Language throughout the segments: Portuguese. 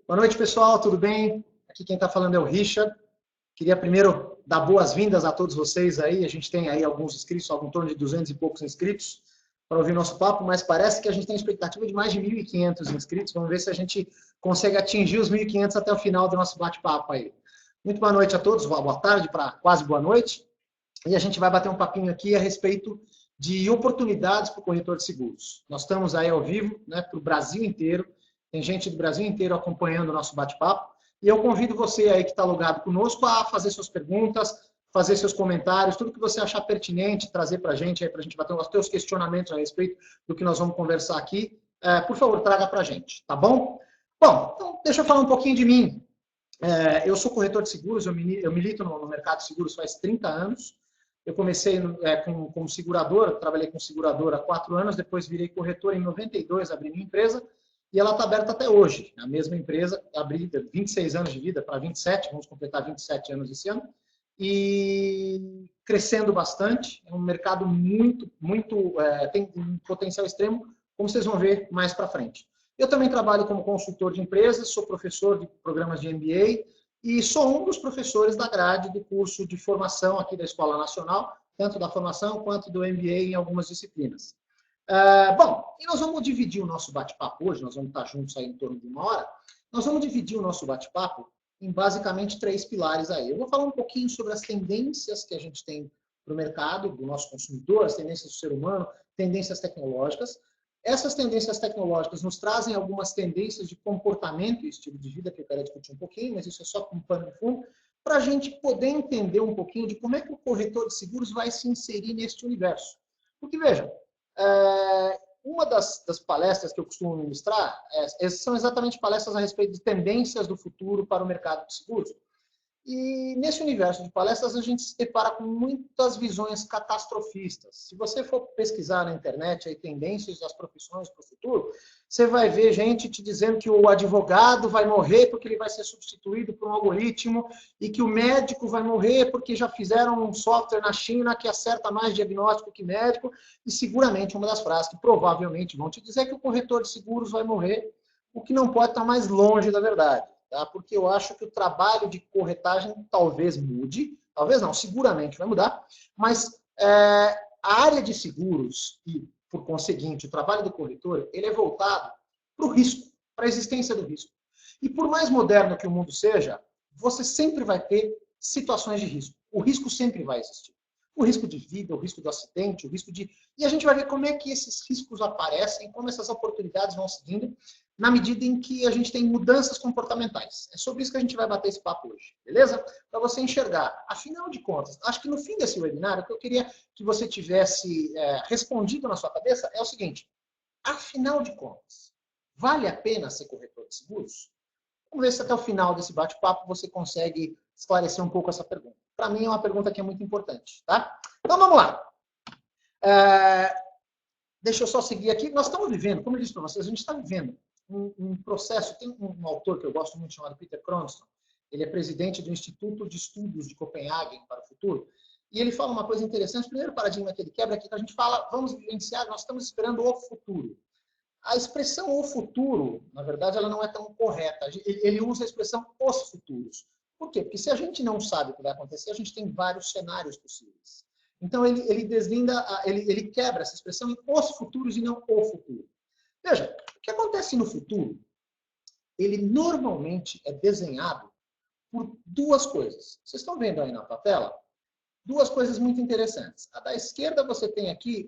Boa noite, pessoal, tudo bem? Aqui quem está falando é o Richard. Queria primeiro dar boas-vindas a todos vocês aí. A gente tem aí alguns inscritos, algo em torno de 200 e poucos inscritos para ouvir nosso papo, mas parece que a gente tem expectativa de mais de 1.500 inscritos. Vamos ver se a gente consegue atingir os 1.500 até o final do nosso bate-papo aí. Muito boa noite a todos, boa tarde para quase boa noite. E a gente vai bater um papinho aqui a respeito de oportunidades para o corretor de seguros. Nós estamos aí ao vivo, né, para o Brasil inteiro. Tem gente do Brasil inteiro acompanhando o nosso bate-papo. E eu convido você aí que está logado conosco a fazer suas perguntas, fazer seus comentários, tudo que você achar pertinente, trazer para a gente bater os seus questionamentos a respeito do que nós vamos conversar aqui. Por favor, traga para a gente, tá bom? Bom, então deixa eu falar um pouquinho de mim. Eu sou corretor de seguros, eu milito no mercado de seguros faz 30 anos. Eu comecei como segurador, trabalhei com seguradora há 4 anos, depois virei corretor em 92, abri minha empresa, e ela está aberta até hoje. A mesma empresa, abri 26 anos de vida para 27, vamos completar 27 anos esse ano, e crescendo bastante. É um mercado tem um potencial extremo, como vocês vão ver mais para frente. Eu também trabalho como consultor de empresas, sou professor de programas de MBA e sou um dos professores da grade do curso de formação aqui da Escola Nacional, tanto da formação quanto do MBA em algumas disciplinas. Bom, e nós vamos dividir o nosso bate-papo hoje, nós vamos estar juntos aí em torno de 1 hora, nós vamos dividir o nosso bate-papo em basicamente 3 pilares aí. Eu vou falar um pouquinho sobre as tendências que a gente tem para o mercado, do nosso consumidor, as tendências do ser humano, tendências tecnológicas. Essas tendências tecnológicas nos trazem algumas tendências de comportamento e estilo de vida, que eu quero discutir um pouquinho, mas isso é só com um pano de fundo, para a gente poder entender um pouquinho de como é que o corretor de seguros vai se inserir neste universo. Porque, vejam, uma das palestras que eu costumo ministrar são exatamente palestras a respeito de tendências do futuro para o mercado de seguros. E nesse universo de palestras a gente se depara com muitas visões catastrofistas. Se você for pesquisar na internet aí, tendências das profissões para o futuro, você vai ver gente te dizendo que o advogado vai morrer porque ele vai ser substituído por um algoritmo e que o médico vai morrer porque já fizeram um software na China que acerta mais diagnóstico que médico. E seguramente uma das frases que provavelmente vão te dizer é que o corretor de seguros vai morrer, o que não pode estar mais longe da verdade. Tá? Porque eu acho que o trabalho de corretagem talvez mude, talvez não, seguramente vai mudar, mas a área de seguros e, por conseguinte, o trabalho do corretor, ele é voltado para o risco, para a existência do risco. E por mais moderno que o mundo seja, você sempre vai ter situações de risco. O risco sempre vai existir. O risco de vida, o risco do acidente, o risco de... E a gente vai ver como é que esses riscos aparecem, como essas oportunidades vão seguindo, na medida em que a gente tem mudanças comportamentais. É sobre isso que a gente vai bater esse papo hoje, beleza? Para você enxergar. Afinal de contas, acho que no fim desse webinar, o que eu queria que você tivesse respondido na sua cabeça é o seguinte: afinal de contas, vale a pena ser corretor de seguros? Vamos ver se até o final desse bate-papo você consegue esclarecer um pouco essa pergunta. Para mim é uma pergunta que é muito importante, tá? Então vamos lá. Deixa eu só seguir aqui. Nós estamos vivendo, como eu disse para vocês, a gente está vivendo um processo. Tem um autor que eu gosto muito chamado Peter Cronston. Ele é presidente do Instituto de Estudos de Copenhague para o Futuro. E ele fala uma coisa interessante. O primeiro paradigma que ele quebra é que a gente fala, vamos vivenciar, nós estamos esperando o futuro. A expressão o futuro, na verdade, ela não é tão correta. Ele usa a expressão os futuros. Por quê? Porque se a gente não sabe o que vai acontecer, a gente tem vários cenários possíveis. Então, ele deslinda, ele quebra essa expressão em os futuros e não o futuro. Veja, o que acontece no futuro, ele normalmente é desenhado por 2 coisas. Vocês estão vendo aí na tela? 2 coisas muito interessantes. A da esquerda você tem aqui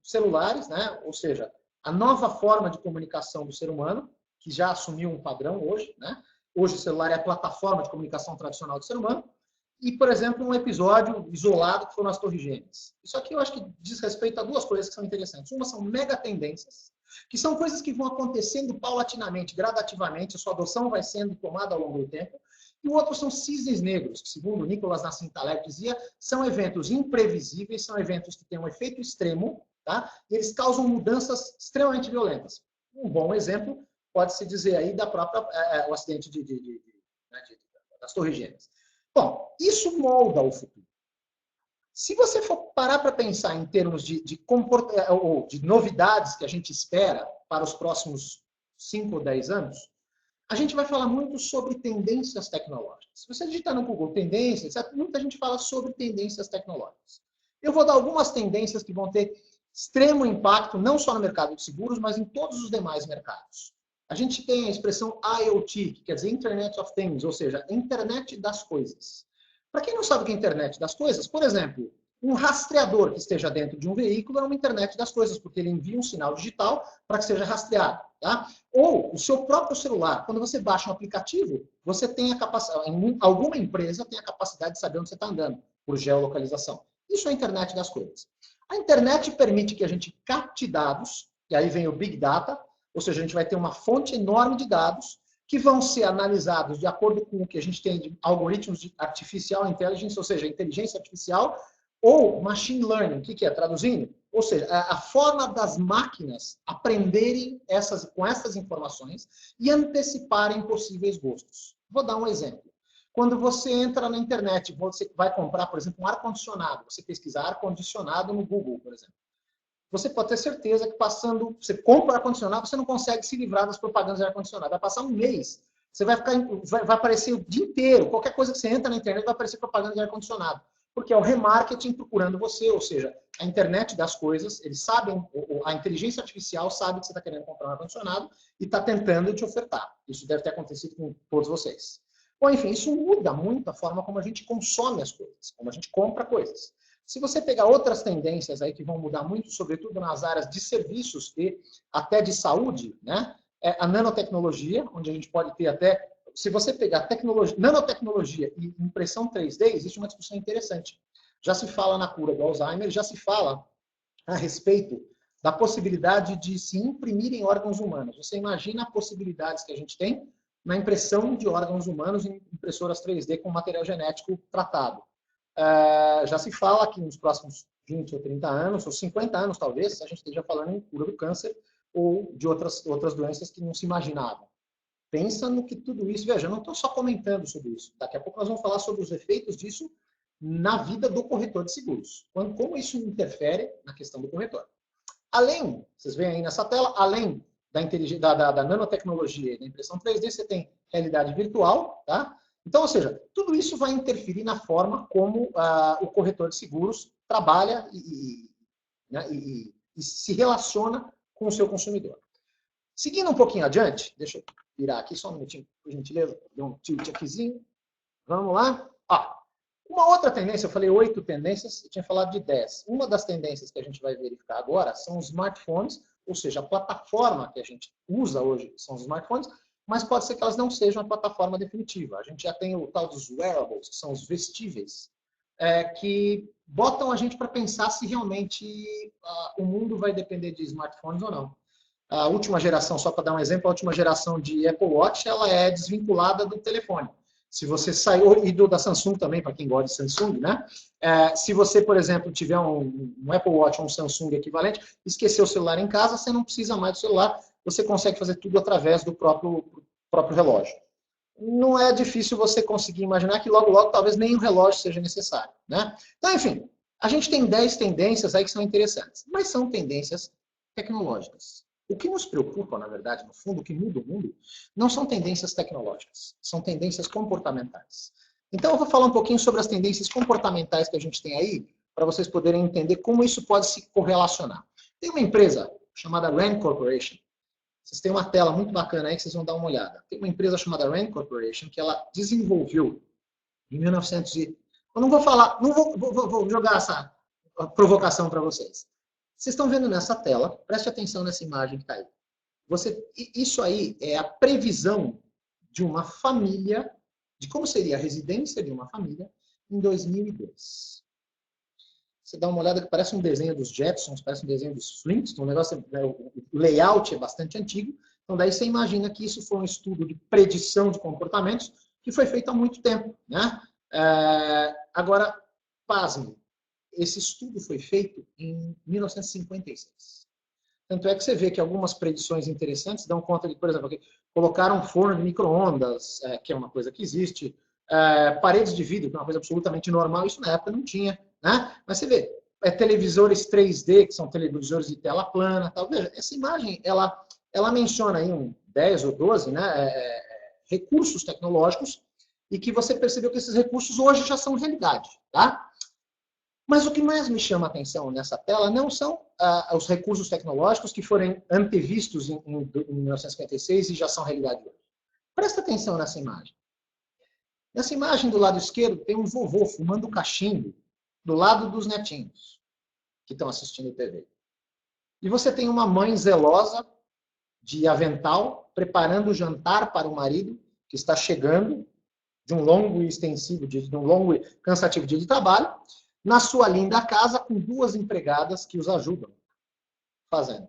celulares, né? Ou seja, a nova forma de comunicação do ser humano, que já assumiu um padrão hoje, né? Hoje o celular é a plataforma de comunicação tradicional do ser humano. E, por exemplo, um episódio isolado que foram as Torres Gêmeas. Isso aqui eu acho que diz respeito a 2 coisas que são interessantes. Uma são mega tendências, que são coisas que vão acontecendo paulatinamente, gradativamente, a sua adoção vai sendo tomada ao longo do tempo. E o outro são cisnes negros, que, segundo Nicolas Nassim Taleb dizia, são eventos imprevisíveis, são eventos que têm um efeito extremo, tá? E eles causam mudanças extremamente violentas. Um bom exemplo pode-se dizer aí da própria o acidente das Torres Gêmeas. Bom, isso molda o futuro. Se você for parar para pensar em termos de novidades que a gente espera para os próximos 5 ou 10 anos, a gente vai falar muito sobre tendências tecnológicas. Se você digitar no Google tendências, muita gente fala sobre tendências tecnológicas. Eu vou dar algumas tendências que vão ter extremo impacto, não só no mercado de seguros, mas em todos os demais mercados. A gente tem a expressão IoT, que quer dizer Internet of Things, ou seja, Internet das Coisas. Para quem não sabe o que é Internet das Coisas, por exemplo, um rastreador que esteja dentro de um veículo é uma internet das coisas, porque ele envia um sinal digital para que seja rastreado. Tá? Ou o seu próprio celular. Quando você baixa um aplicativo, você tem a capacidade, alguma empresa tem a capacidade de saber onde você está andando, por geolocalização. Isso é a internet das coisas. A internet permite que a gente capte dados, e aí vem o Big Data, ou seja, a gente vai ter uma fonte enorme de dados que vão ser analisados de acordo com o que a gente tem de algoritmos de artificial intelligence, ou seja, inteligência artificial, ou machine learning, o que é? Traduzindo? Ou seja, a forma das máquinas aprenderem com essas informações e anteciparem possíveis gostos. Vou dar um exemplo. Quando você entra na internet, você vai comprar, por exemplo, um ar-condicionado. Você pesquisar ar-condicionado no Google, por exemplo. Você pode ter certeza que você compra ar-condicionado, você não consegue se livrar das propagandas de ar-condicionado. Vai passar um mês, você vai aparecer o dia inteiro. Qualquer coisa que você entra na internet vai aparecer propaganda de ar-condicionado. Porque é o remarketing procurando você, ou seja, a internet das coisas, eles sabem, a inteligência artificial sabe que você está querendo comprar um ar-condicionado e está tentando te ofertar. Isso deve ter acontecido com todos vocês. Bom, enfim, isso muda muito a forma como a gente consome as coisas, como a gente compra coisas. Se você pegar outras tendências aí que vão mudar muito, sobretudo nas áreas de serviços e até de saúde, né? A nanotecnologia, onde a gente pode ter até... Se você pegar nanotecnologia e impressão 3D, existe uma discussão interessante. Já se fala na cura do Alzheimer, já se fala a respeito da possibilidade de se imprimir em órgãos humanos. Você imagina as possibilidades que a gente tem na impressão de órgãos humanos em impressoras 3D com material genético tratado. Já se fala que nos próximos 20 ou 30 anos, ou 50 anos talvez, a gente esteja falando em cura do câncer ou de outras doenças que não se imaginavam. Pensa no que tudo isso... Veja, eu não estou só comentando sobre isso. Daqui a pouco nós vamos falar sobre os efeitos disso na vida do corretor de seguros. Como isso interfere na questão do corretor. Além, vocês veem aí nessa tela, além da nanotecnologia e da impressão 3D, você tem realidade virtual, tá? Então, ou seja, tudo isso vai interferir na forma como o corretor de seguros trabalha e se relaciona com o seu consumidor. Seguindo um pouquinho adiante, deixa eu virar aqui só um minutinho, por gentileza, deu um tilt aquizinho. Vamos lá. Uma outra tendência, eu falei 8 tendências, eu tinha falado de 10. Uma das tendências que a gente vai verificar agora são os smartphones, ou seja, a plataforma que a gente usa hoje são os smartphones, mas pode ser que elas não sejam a plataforma definitiva. A gente já tem o tal dos wearables, que são os vestíveis, que botam a gente para pensar se realmente o mundo vai depender de smartphones ou não. A última geração, só para dar um exemplo, a última geração de Apple Watch, ela é desvinculada do telefone. Se você saiu, e da Samsung também, para quem gosta de Samsung, né? Se você, por exemplo, tiver um Apple Watch ou um Samsung equivalente, esquecer o celular em casa, você não precisa mais do celular, você consegue fazer tudo através do próprio relógio. Não é difícil você conseguir imaginar que logo, logo, talvez nem o relógio seja necessário, né? Então, enfim, a gente tem 10 tendências aí que são interessantes, mas são tendências tecnológicas. O que nos preocupa, na verdade, no fundo, o que muda o mundo, não são tendências tecnológicas, são tendências comportamentais. Então, eu vou falar um pouquinho sobre as tendências comportamentais que a gente tem aí, para vocês poderem entender como isso pode se correlacionar. Tem uma empresa chamada Rand Corporation. Vocês têm uma tela muito bacana aí que vocês vão dar uma olhada. Tem uma empresa chamada Rand Corporation que ela desenvolveu em 1900 e... Eu não vou falar, vou jogar essa provocação para vocês. Vocês estão vendo nessa tela, preste atenção nessa imagem que está aí. Isso aí é a previsão de uma família, de como seria a residência de uma família em 2002. Você dá uma olhada que parece um desenho dos Jetsons, parece um desenho dos Flintstones, o layout é bastante antigo, então daí você imagina que isso foi um estudo de predição de comportamentos que foi feito há muito tempo, né? Agora, pasme. Esse estudo foi feito em 1956. Tanto é que você vê que algumas predições interessantes dão conta de, por exemplo, que colocaram um forno de micro-ondas, que é uma coisa que existe, paredes de vidro, que é uma coisa absolutamente normal, isso na época não tinha, né? Mas você vê, televisores 3D, que são televisores de tela plana, tal. Veja, essa imagem, ela menciona aí 10 ou 12, né? recursos tecnológicos e que você percebeu que esses recursos hoje já são realidade, tá? Mas o que mais me chama a atenção nessa tela não são os recursos tecnológicos que foram antevistos em 1956 e já são realidade hoje. Presta atenção nessa imagem. Nessa imagem do lado esquerdo tem um vovô fumando cachimbo do lado dos netinhos que estão assistindo TV. E você tem uma mãe zelosa de avental preparando o jantar para o marido que está chegando de um longo e extensivo dia, de um longo e cansativo dia de trabalho, na sua linda casa com 2 empregadas que os ajudam fazendo.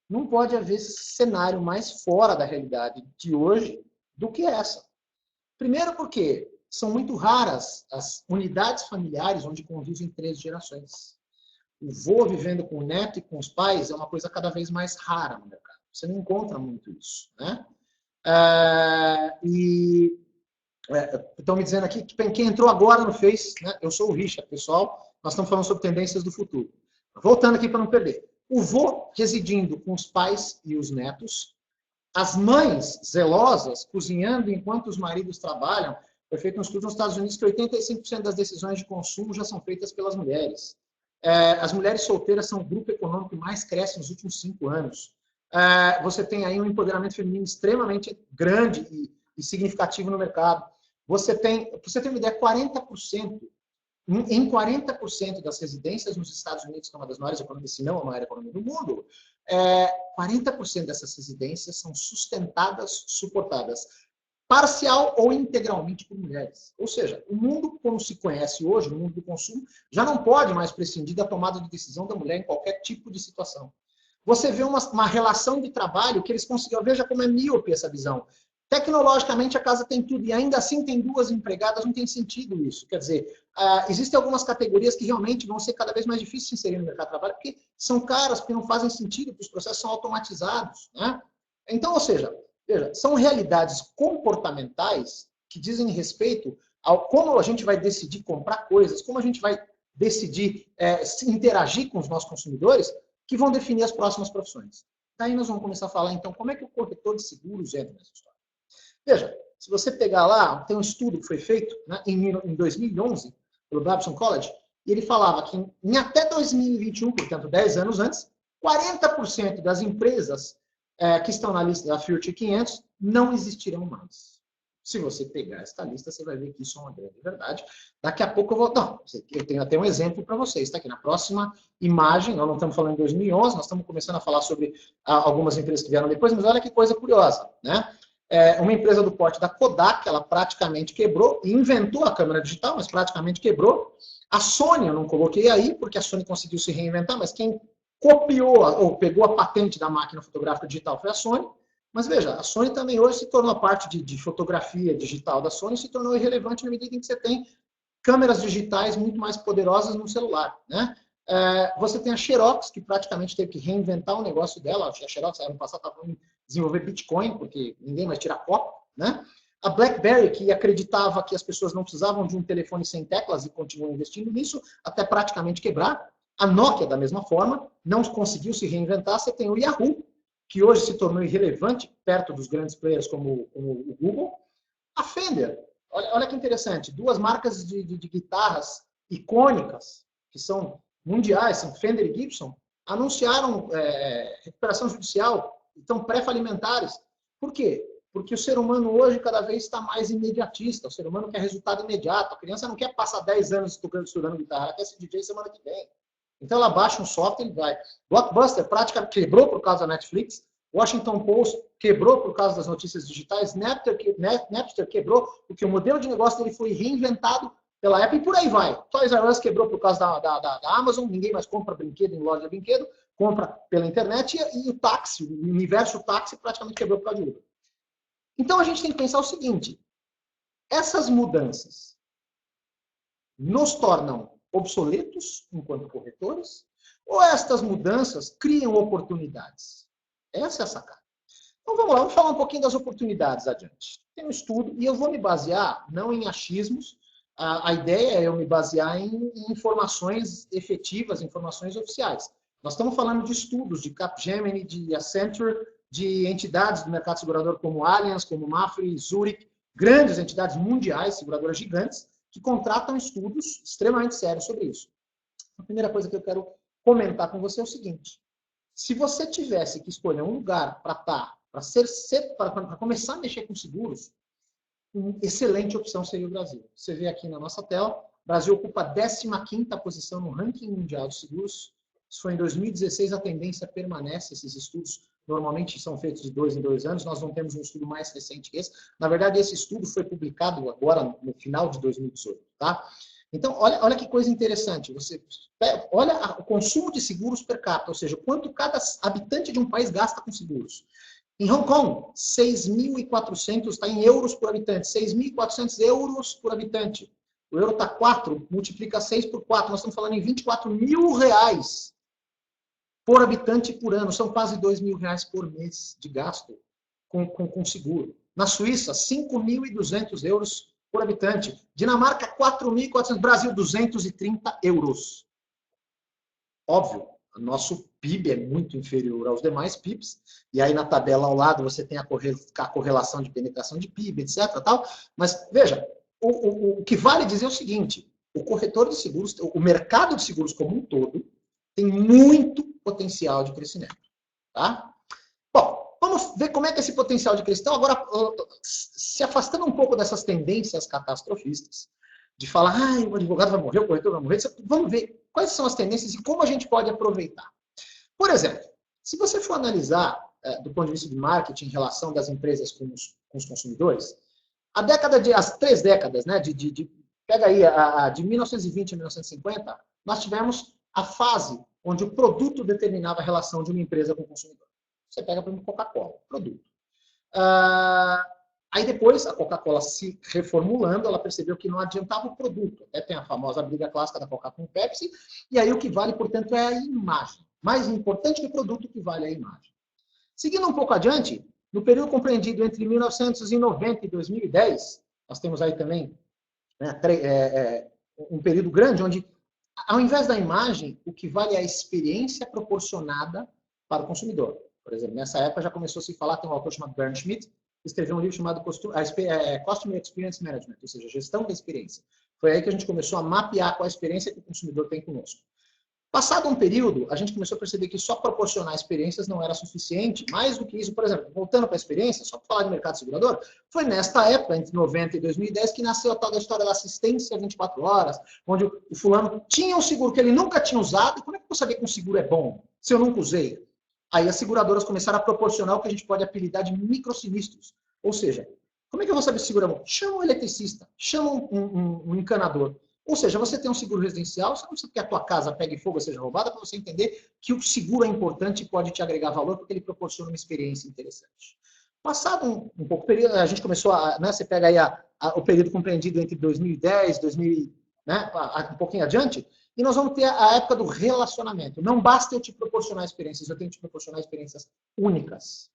Não pode haver cenário mais fora da realidade de hoje do que essa. Primeiro porque são muito raras as unidades familiares onde convivem 3 gerações. O vô vivendo com o neto e com os pais é uma coisa cada vez mais rara no mercado. Você não encontra muito isso, né? Estão me dizendo aqui que quem entrou agora no Face, né? Eu sou o Richard, pessoal. Nós estamos falando sobre tendências do futuro. Voltando aqui para não perder. O vô residindo com os pais e os netos, as mães zelosas cozinhando enquanto os maridos trabalham. Foi feito um estudo nos Estados Unidos que 85% das decisões de consumo já são feitas pelas mulheres. As mulheres solteiras são o grupo econômico que mais cresce nos últimos 5 anos. Você tem aí um empoderamento feminino extremamente grande e significativo no mercado. Você tem, para você ter uma ideia, 40%, em 40% das residências nos Estados Unidos, que é uma das maiores economias, se não a maior economia do mundo, 40% dessas residências são sustentadas, suportadas, parcial ou integralmente por mulheres. Ou seja, o mundo como se conhece hoje, no mundo do consumo, já não pode mais prescindir da tomada de decisão da mulher em qualquer tipo de situação. Você vê uma relação de trabalho que eles conseguiram, veja como é míope essa visão. Tecnologicamente a casa tem tudo e ainda assim tem 2 empregadas, não tem sentido isso. Quer dizer, existem algumas categorias que realmente vão ser cada vez mais difíceis de inserir no mercado de trabalho porque são caras, porque não fazem sentido, porque os processos são automatizados, né? Então, ou seja, veja, são realidades comportamentais que dizem respeito ao como a gente vai decidir comprar coisas, como a gente vai decidir interagir com os nossos consumidores, que vão definir as próximas profissões. Daí nós vamos começar a falar, então, como é que o corretor de seguros entra nessa história. Veja, se você pegar lá, tem um estudo que foi feito, né, em 2011, pelo Babson College, e ele falava que em até 2021, portanto, 10 anos antes, 40% das empresas que estão na lista da Future 500 não existirão mais. Se você pegar esta lista, você vai ver que isso é uma grande verdade. Daqui a pouco eu vou... Não, eu tenho até um exemplo para vocês. Está aqui na próxima imagem. Nós não estamos falando em 2011, nós estamos começando a falar sobre algumas empresas que vieram depois, mas olha que coisa curiosa, né? Uma empresa do porte da Kodak, ela praticamente quebrou, inventou a câmera digital, mas praticamente quebrou. A Sony, eu não coloquei aí, porque a Sony conseguiu se reinventar, mas quem copiou ou pegou a patente da máquina fotográfica digital foi a Sony. Mas veja, a Sony também hoje se tornou a parte de fotografia digital da Sony, se tornou irrelevante na medida em que você tem câmeras digitais muito mais poderosas no celular, né? Você tem a Xerox, que praticamente teve que reinventar o negócio dela. A Xerox, ano passado, estava em desenvolver Bitcoin, porque ninguém mais tira copo, né? A BlackBerry, que acreditava que as pessoas não precisavam de um telefone sem teclas e continuou investindo nisso, até praticamente quebrar. A Nokia, da mesma forma, não conseguiu se reinventar. Você tem o Yahoo, que hoje se tornou irrelevante perto dos grandes players como o Google. A Fender, olha que interessante, 2 marcas de guitarras icônicas, que são mundiais, são Fender e Gibson, anunciaram recuperação judicial, estão pré-falimentares. Por quê? Porque o ser humano hoje cada vez está mais imediatista, o ser humano quer resultado imediato, a criança não quer passar 10 anos estudando guitarra, ela quer ser DJ semana que vem. Então ela baixa um software e vai. Blockbuster praticamente quebrou por causa da Netflix, Washington Post quebrou por causa das notícias digitais, Napster quebrou porque o modelo de negócio dele foi reinventado pela Apple e por aí vai. Toys R Us quebrou por causa da Amazon, ninguém mais compra brinquedo em loja de brinquedo, compra pela internet e o táxi, o universo táxi praticamente quebrou por causa de Uber. Então a gente tem que pensar o seguinte, essas mudanças nos tornam obsoletos enquanto corretores, ou estas mudanças criam oportunidades? Essa é a sacada. Então vamos lá, vamos falar um pouquinho das oportunidades adiante. Tem um estudo, e eu vou me basear não em achismos, a ideia é eu me basear em informações efetivas, informações oficiais. Nós estamos falando de estudos de Capgemini, de Accenture, de entidades do mercado segurador como Allianz, como Mapfre, Zurich, grandes entidades mundiais, seguradoras gigantes, que contratam estudos extremamente sérios sobre isso. A primeira coisa que eu quero comentar com você é o seguinte: se você tivesse que escolher um lugar para começar a mexer com seguros, uma excelente opção seria o Brasil. Você vê aqui na nossa tela, o Brasil ocupa a 15ª posição no ranking mundial de seguros. Isso foi em 2016, a tendência permanece. Esses estudos normalmente são feitos de 2 em 2 anos, nós não temos um estudo mais recente que esse. Na verdade, esse estudo foi publicado agora no final de 2018. Tá? Então, olha que coisa interessante. Você olha o consumo de seguros per capita, ou seja, quanto cada habitante de um país gasta com seguros. Em Hong Kong, 6.400, está em euros por habitante, 6.400 euros por habitante. O euro está 4, multiplica 6 por 4, nós estamos falando em 24 mil reais por habitante por ano. São quase 2 mil reais por mês de gasto com seguro. Na Suíça, 5.200 euros por habitante. Dinamarca, 4.400. Brasil, 230 euros. Óbvio, o nosso PIB é muito inferior aos demais PIBs, e aí na tabela ao lado você tem a correlação de penetração de PIB, etc. Tal. Mas, veja, o que vale dizer é o seguinte: o corretor de seguros, o mercado de seguros como um todo, tem muito potencial de crescimento. Tá? Bom, vamos ver como é que é esse potencial de crescimento. Então, agora, se afastando um pouco dessas tendências catastrofistas, de falar, o advogado vai morrer, o corretor vai morrer, vamos ver quais são as tendências e como a gente pode aproveitar. Por exemplo, se você for analisar do ponto de vista de marketing em relação das empresas com os consumidores, as 3 décadas, né, pega aí de 1920 a 1950, nós tivemos a fase onde o produto determinava a relação de uma empresa com o consumidor. Você pega, por exemplo, Coca-Cola, produto. Aí depois, a Coca-Cola se reformulando, ela percebeu que não adiantava o produto. Até tem a famosa briga clássica da Coca com o Pepsi, e aí o que vale, portanto, é a imagem. Mais importante que o produto, o que vale é a imagem. Seguindo um pouco adiante, no período compreendido entre 1990 e 2010, nós temos aí também, né, um período grande onde, ao invés da imagem, o que vale é a experiência proporcionada para o consumidor. Por exemplo, nessa época já começou a se falar, tem um autor chamado Bernd Schmidt, que escreveu um livro chamado Customer Experience Management, ou seja, gestão da experiência. Foi aí que a gente começou a mapear qual a experiência que o consumidor tem conosco. Passado um período, a gente começou a perceber que só proporcionar experiências não era suficiente. Mais do que isso, por exemplo, voltando para a experiência, só para falar de mercado segurador, foi nesta época, entre 90 e 2010, que nasceu a tal da história da assistência 24 horas, onde o fulano tinha um seguro que ele nunca tinha usado, e como é que eu vou saber que um seguro é bom, se eu nunca usei? Aí as seguradoras começaram a proporcionar o que a gente pode apelidar de microsinistros. Ou seja, como é que eu vou saber se o seguro é bom? Chama um eletricista, chama um encanador. Ou seja, você tem um seguro residencial, você não precisa que a tua casa pegue fogo ou seja roubada, para você entender que o seguro é importante e pode te agregar valor, porque ele proporciona uma experiência interessante. Passado um pouco período, a gente começou você pega aí o período compreendido entre 2010, 2000, né, um pouquinho adiante, e nós vamos ter a época do relacionamento. Não basta eu te proporcionar experiências, eu tenho que te proporcionar experiências únicas.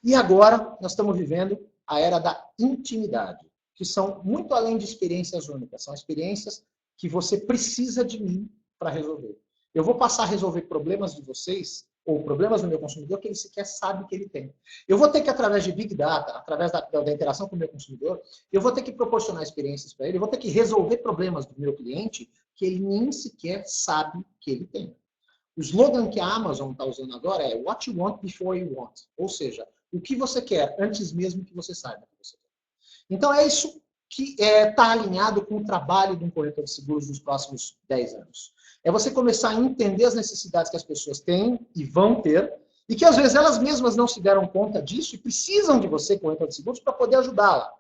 E agora nós estamos vivendo a era da intimidade, que são muito além de experiências únicas, são experiências que você precisa de mim para resolver. Eu vou passar a resolver problemas de vocês, ou problemas do meu consumidor, que ele sequer sabe que ele tem. Eu vou ter que, através de Big Data, através da interação com o meu consumidor, eu vou ter que proporcionar experiências para ele, eu vou ter que resolver problemas do meu cliente que ele nem sequer sabe que ele tem. O slogan que a Amazon está usando agora é What you want before you want. Ou seja, o que você quer antes mesmo que você saiba que você quer. Então é isso que está alinhado com o trabalho de um corretor de seguros nos próximos 10 anos. É você começar a entender as necessidades que as pessoas têm e vão ter, e que às vezes elas mesmas não se deram conta disso e precisam de você, corretor de seguros, para poder ajudá-la.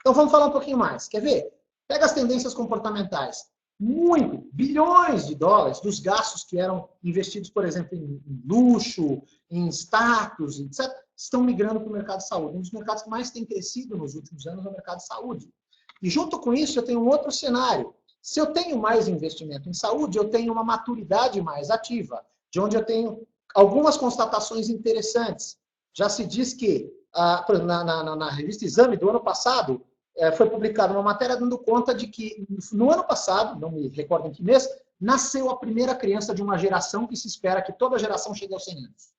Então vamos falar um pouquinho mais. Quer ver? Pega as tendências comportamentais. Bilhões de dólares dos gastos que eram investidos, por exemplo, em luxo, em status, etc., estão migrando para o mercado de saúde. Um dos mercados que mais tem crescido nos últimos anos é o mercado de saúde. E junto com isso, eu tenho um outro cenário. Se eu tenho mais investimento em saúde, eu tenho uma maturidade mais ativa, de onde eu tenho algumas constatações interessantes. Já se diz que, na revista Exame do ano passado, foi publicada uma matéria dando conta de que, no ano passado, não me recordo em que mês, nasceu a primeira criança de uma geração que se espera que toda geração chegue aos 100 anos.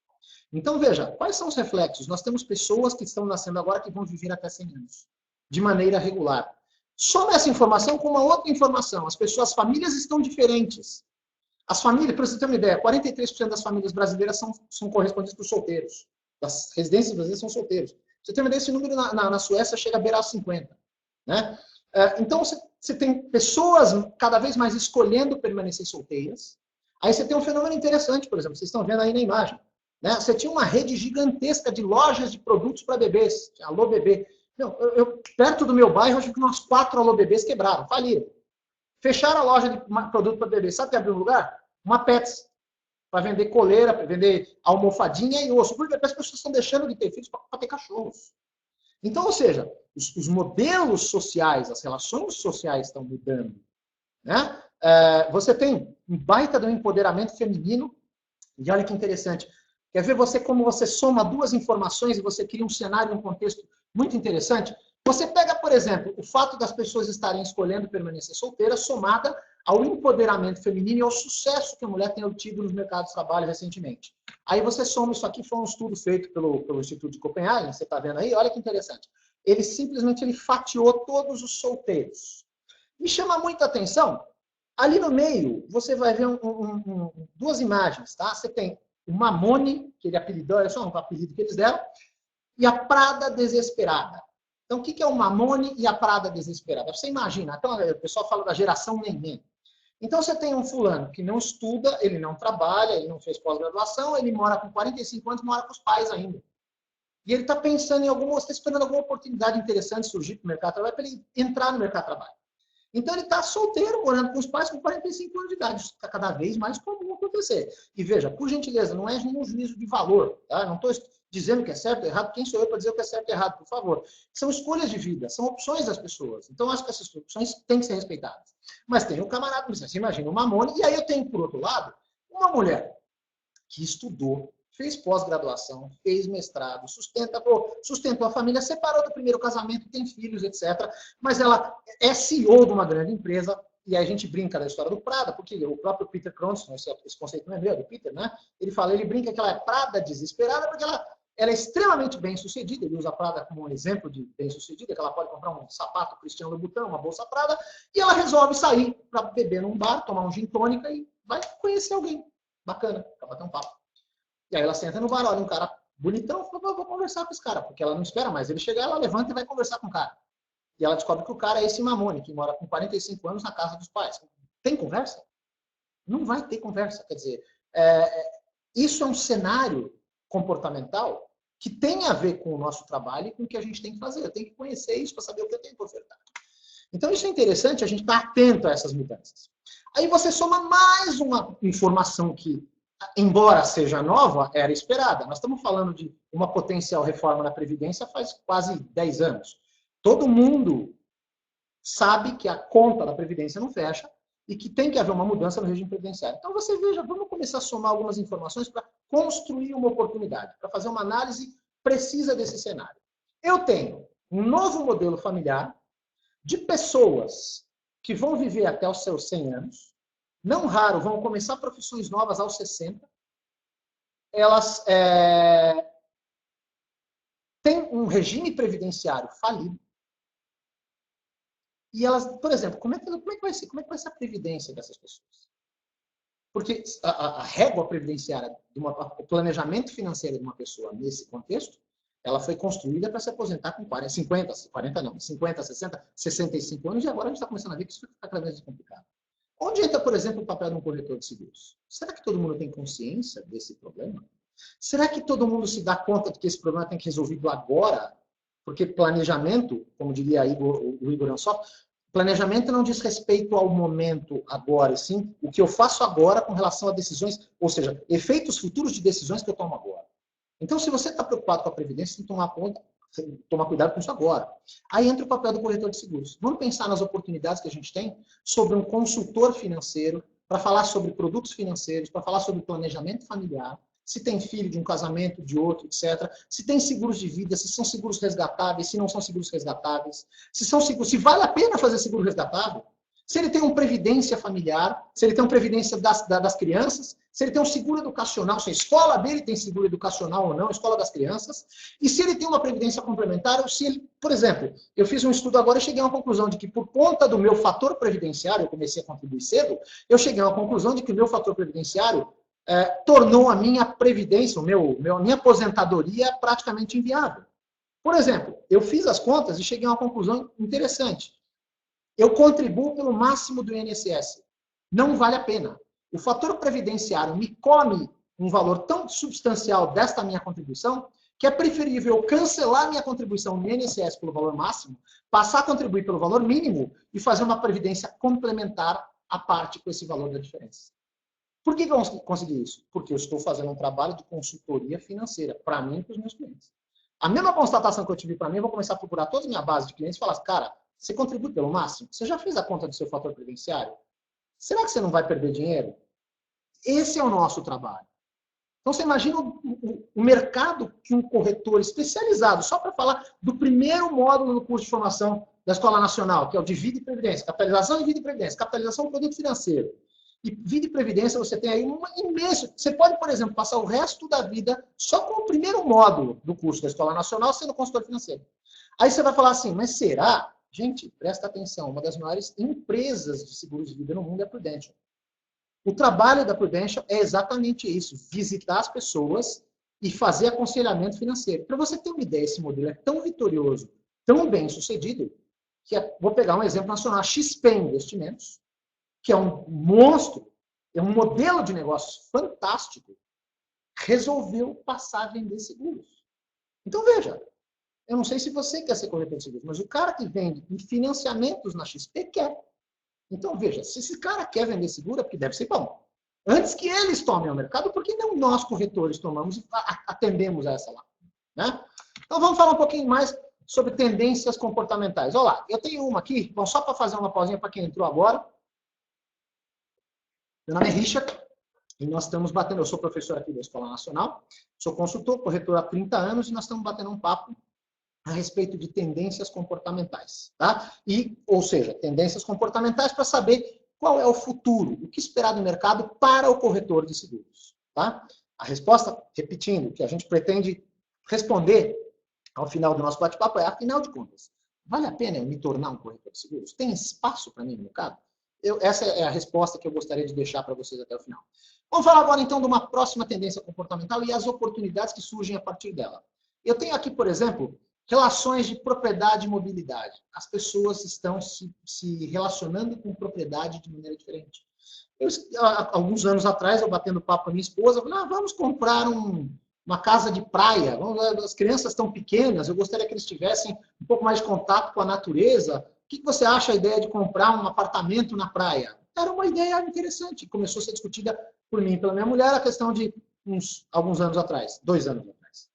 Então, veja, quais são os reflexos? Nós temos pessoas que estão nascendo agora que vão viver até 100 anos, de maneira regular. Soma essa informação com uma outra informação. As famílias estão diferentes. As famílias, para você ter uma ideia, 43% das famílias brasileiras são correspondidas por solteiros. Das residências brasileiras são solteiros. Pra você ter uma ideia, esse número na Suécia chega a beirar 50. Né? Então, você tem pessoas cada vez mais escolhendo permanecer solteiras. Aí você tem um fenômeno interessante, por exemplo, vocês estão vendo aí na imagem. Né? Você tinha uma rede gigantesca de lojas de produtos para bebês. Alô Bebê. Perto do meu bairro, acho que umas 4 Alô Bebês quebraram, faliram. Fecharam a loja de produto para bebê. Sabe o que abriu um lugar? Uma Pets. Para vender coleira, para vender almofadinha e osso. Porque as pessoas estão deixando de ter filhos para ter cachorros. Então, ou seja, os modelos sociais, as relações sociais estão mudando. Né? Você tem um baita do empoderamento feminino. E olha que interessante. Quer ver como você soma duas informações e você cria um cenário, um contexto muito interessante? Você pega, por exemplo, o fato das pessoas estarem escolhendo permanecer solteiras, somada ao empoderamento feminino e ao sucesso que a mulher tem obtido nos mercados de trabalho recentemente. Aí você soma isso aqui, foi um estudo feito pelo Instituto de Copenhague, você está vendo aí, olha que interessante. Ele simplesmente fatiou todos os solteiros. Me chama muita atenção, ali no meio, você vai ver duas imagens, tá? Você tem o Mamone, que ele apelidou, é só um apelido que eles deram, e a Prada Desesperada. Então, o que é o Mamone e a Prada Desesperada? Você imagina, então, o pessoal fala da geração neném. Então, você tem um fulano que não estuda, ele não trabalha, ele não fez pós-graduação, ele mora com 45 anos, mora com os pais ainda. E ele está pensando está esperando alguma oportunidade interessante surgir para o mercado de trabalho, para ele entrar no mercado de trabalho. Então, ele está solteiro, morando com os pais com 45 anos de idade. Isso está cada vez mais comum acontecer. E veja, por gentileza, não é nenhum juízo de valor. Tá? Não estou dizendo que é certo ou errado. Quem sou eu para dizer o que é certo e errado, por favor? São escolhas de vida, são opções das pessoas. Então, acho que essas opções têm que ser respeitadas. Mas tem o camarada, você imagina, o Mamone. E aí eu tenho, por outro lado, uma mulher que estudou, fez pós-graduação, fez mestrado, sustentou a família, separou do primeiro casamento, tem filhos, etc. Mas ela é CEO de uma grande empresa, e aí a gente brinca da história do Prada, porque o próprio Peter Cronston, esse conceito não é meu, é do Peter, né? Ele brinca que ela é Prada desesperada, porque ela é extremamente bem-sucedida, ele usa a Prada como um exemplo de bem-sucedida, que ela pode comprar um sapato Christian Louboutin, uma bolsa Prada, e ela resolve sair para beber num bar, tomar um gin tônica e vai conhecer alguém bacana, para bater um papo. E aí ela senta no bar, olha um cara bonitão, fala, vou conversar com esse cara, porque ela não espera mais ele chegar, ela levanta e vai conversar com o cara. E ela descobre que o cara é esse Mamone, que mora com 45 anos na casa dos pais. Tem conversa? Não vai ter conversa. Quer dizer, isso é um cenário comportamental que tem a ver com o nosso trabalho e com o que a gente tem que fazer. Eu tenho que conhecer isso para saber o que eu tenho que ofertar. Então, isso é interessante, a gente estar atento a essas mudanças. Aí você soma mais uma informação que, embora seja nova, era esperada. Nós estamos falando de uma potencial reforma na Previdência faz quase 10 anos. Todo mundo sabe que a conta da Previdência não fecha e que tem que haver uma mudança no regime previdenciário. Então, você veja, vamos começar a somar algumas informações para construir uma oportunidade, para fazer uma análise precisa desse cenário. Eu tenho um novo modelo familiar de pessoas que vão viver até os seus 100 anos, não raro, vão começar profissões novas aos 60. Elas têm um regime previdenciário falido. E elas, por exemplo, como é que vai ser a previdência dessas pessoas? Porque a régua previdenciária, o planejamento financeiro de uma pessoa nesse contexto, ela foi construída para se aposentar com 50, 60, 65 anos, e agora a gente está começando a ver que isso fica cada vez mais complicado. Onde entra, por exemplo, o papel de um corretor de seguros? Será que todo mundo tem consciência desse problema? Será que todo mundo se dá conta de que esse problema tem que ser resolvido agora? Porque planejamento, como diria o Igor Ansoff, planejamento não diz respeito ao momento agora, e sim o que eu faço agora com relação a decisões, ou seja, efeitos futuros de decisões que eu tomo agora. Então, se você está preocupado com a Previdência, tem que tomar cuidado com isso agora. Aí entra o papel do corretor de seguros. Vamos pensar nas oportunidades que a gente tem sobre um consultor financeiro, para falar sobre produtos financeiros, para falar sobre planejamento familiar, se tem filho de um casamento, de outro, etc. Se tem seguros de vida, se são seguros resgatáveis, se não são seguros resgatáveis, se vale a pena fazer seguro resgatável. se ele tem uma previdência familiar, se ele tem uma previdência das crianças, se ele tem um seguro educacional, se a escola dele tem seguro educacional ou não, a escola das crianças, e se ele tem uma previdência complementar, ou se ele, por exemplo, eu fiz um estudo agora e cheguei a uma conclusão de que por conta do meu fator previdenciário, eu comecei a contribuir cedo, eu cheguei a uma conclusão de que o meu fator previdenciário tornou a minha previdência, a minha aposentadoria praticamente inviável. Por exemplo, eu fiz as contas e cheguei a uma conclusão interessante. Eu contribuo pelo máximo do INSS. Não vale a pena. O fator previdenciário me come um valor tão substancial desta minha contribuição que é preferível eu cancelar minha contribuição no INSS pelo valor máximo, passar a contribuir pelo valor mínimo e fazer uma previdência complementar à parte com esse valor da diferença. Por que eu consegui isso? Porque eu estou fazendo um trabalho de consultoria financeira para mim e para os meus clientes. A mesma constatação que eu tive para mim, eu vou começar a procurar toda a minha base de clientes e falar, cara, você contribui pelo máximo? Você já fez a conta do seu fator previdenciário? Será que você não vai perder dinheiro? Esse é o nosso trabalho. Então, você imagina o mercado que um corretor especializado, só para falar do primeiro módulo do curso de formação da Escola Nacional, que é o de vida e previdência, capitalização de vida e previdência, capitalização do produto financeiro. E vida e previdência, você tem aí uma imensa... Você pode, por exemplo, passar o resto da vida só com o primeiro módulo do curso da Escola Nacional sendo consultor financeiro. Aí você vai falar assim, mas será? Gente, presta atenção, uma das maiores empresas de seguros de vida no mundo é a Prudential. O trabalho da Prudential é exatamente isso, visitar as pessoas e fazer aconselhamento financeiro. Para você ter uma ideia, esse modelo é tão vitorioso, tão bem sucedido, que vou pegar um exemplo nacional, a XP Investimentos, que é um monstro, é um modelo de negócio fantástico, resolveu passar a vender seguros. Então, veja, eu não sei se você quer ser corretor de seguros, mas o cara que vende financiamentos na XP quer. Então, veja, se esse cara quer vender seguro, é porque deve ser bom. Antes que eles tomem o mercado, por que não nós, corretores, tomamos e atendemos a essa lá? Né? Então, vamos falar um pouquinho mais sobre tendências comportamentais. Olha lá, eu tenho uma aqui, bom, só para fazer uma pausinha para quem entrou agora. Meu nome é Richard, e nós estamos batendo, eu sou professor aqui da Escola Nacional, sou consultor, corretor há 30 anos, e nós estamos batendo um papo a respeito de tendências comportamentais, tá? Ou seja, tendências comportamentais para saber qual é o futuro, o que esperar do mercado para o corretor de seguros, tá? A resposta, repetindo, que a gente pretende responder ao final do nosso bate-papo é, afinal de contas, vale a pena eu me tornar um corretor de seguros? Tem espaço para mim no mercado? Essa é a resposta que eu gostaria de deixar para vocês até o final. Vamos falar agora, então, de uma próxima tendência comportamental e as oportunidades que surgem a partir dela. Eu tenho aqui, por exemplo, relações de propriedade e mobilidade. As pessoas estão se relacionando com propriedade de maneira diferente. Há alguns anos atrás, eu batendo papo com a minha esposa, falei, vamos comprar uma casa de praia. As crianças estão pequenas, eu gostaria que eles tivessem um pouco mais de contato com a natureza. O que você acha a ideia de comprar um apartamento na praia? Era uma ideia interessante. Começou a ser discutida por mim e pela minha mulher a questão de alguns anos atrás, 2 anos atrás.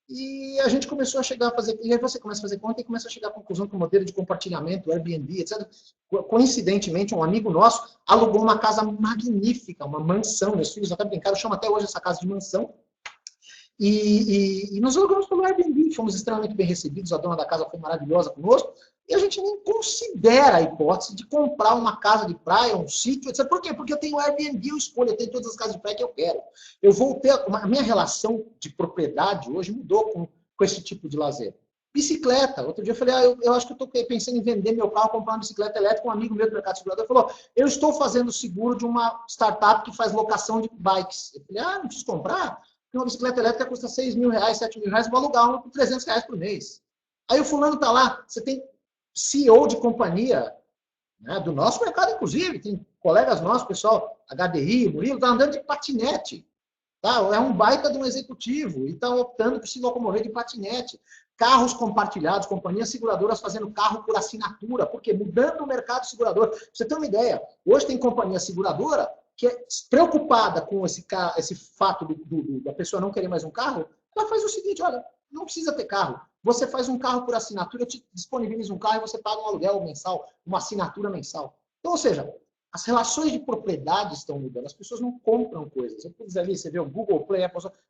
E a gente começou a chegar a fazer... E aí você começa a fazer conta e começa a chegar à conclusão que o modelo de compartilhamento, Airbnb, etc. Coincidentemente, um amigo nosso alugou uma casa magnífica, uma mansão. Meus filhos até brincaram, chamam até hoje essa casa de mansão. E nós alugamos pelo Airbnb, fomos extremamente bem recebidos, a dona da casa foi maravilhosa conosco, e a gente nem considera a hipótese de comprar uma casa de praia, um sítio, etc. Por quê? Porque eu tenho Airbnb, eu escolho, eu tenho todas as casas de praia que eu quero. Eu vou ter, a minha relação de propriedade hoje mudou com esse tipo de lazer. Bicicleta, outro dia eu falei, eu acho que eu estou pensando em vender meu carro, comprar uma bicicleta elétrica, um amigo meu do mercado de segurador falou, eu estou fazendo seguro de uma startup que faz locação de bikes. Eu falei, não preciso comprar? Uma bicicleta elétrica custa 6 mil reais, 7 mil reais, vou alugar uma por 300 reais por mês. Aí o fulano está lá, você tem CEO de companhia, né, do nosso mercado, inclusive, tem colegas nossos, pessoal, HDI, Murilo, está andando de patinete. Tá? É um baita de um executivo e está optando por se locomover de patinete. Carros compartilhados, companhias seguradoras fazendo carro por assinatura, porque mudando o mercado segurador. Pra você ter uma ideia, hoje tem companhia seguradora que é preocupada com esse fato da pessoa não querer mais um carro, ela faz o seguinte, olha, não precisa ter carro. Você faz um carro por assinatura, eu te disponibilizo um carro e você paga um aluguel mensal, uma assinatura mensal. Então, ou seja, as relações de propriedade estão mudando, as pessoas não compram coisas. Eu pus ali, você vê o Google Play,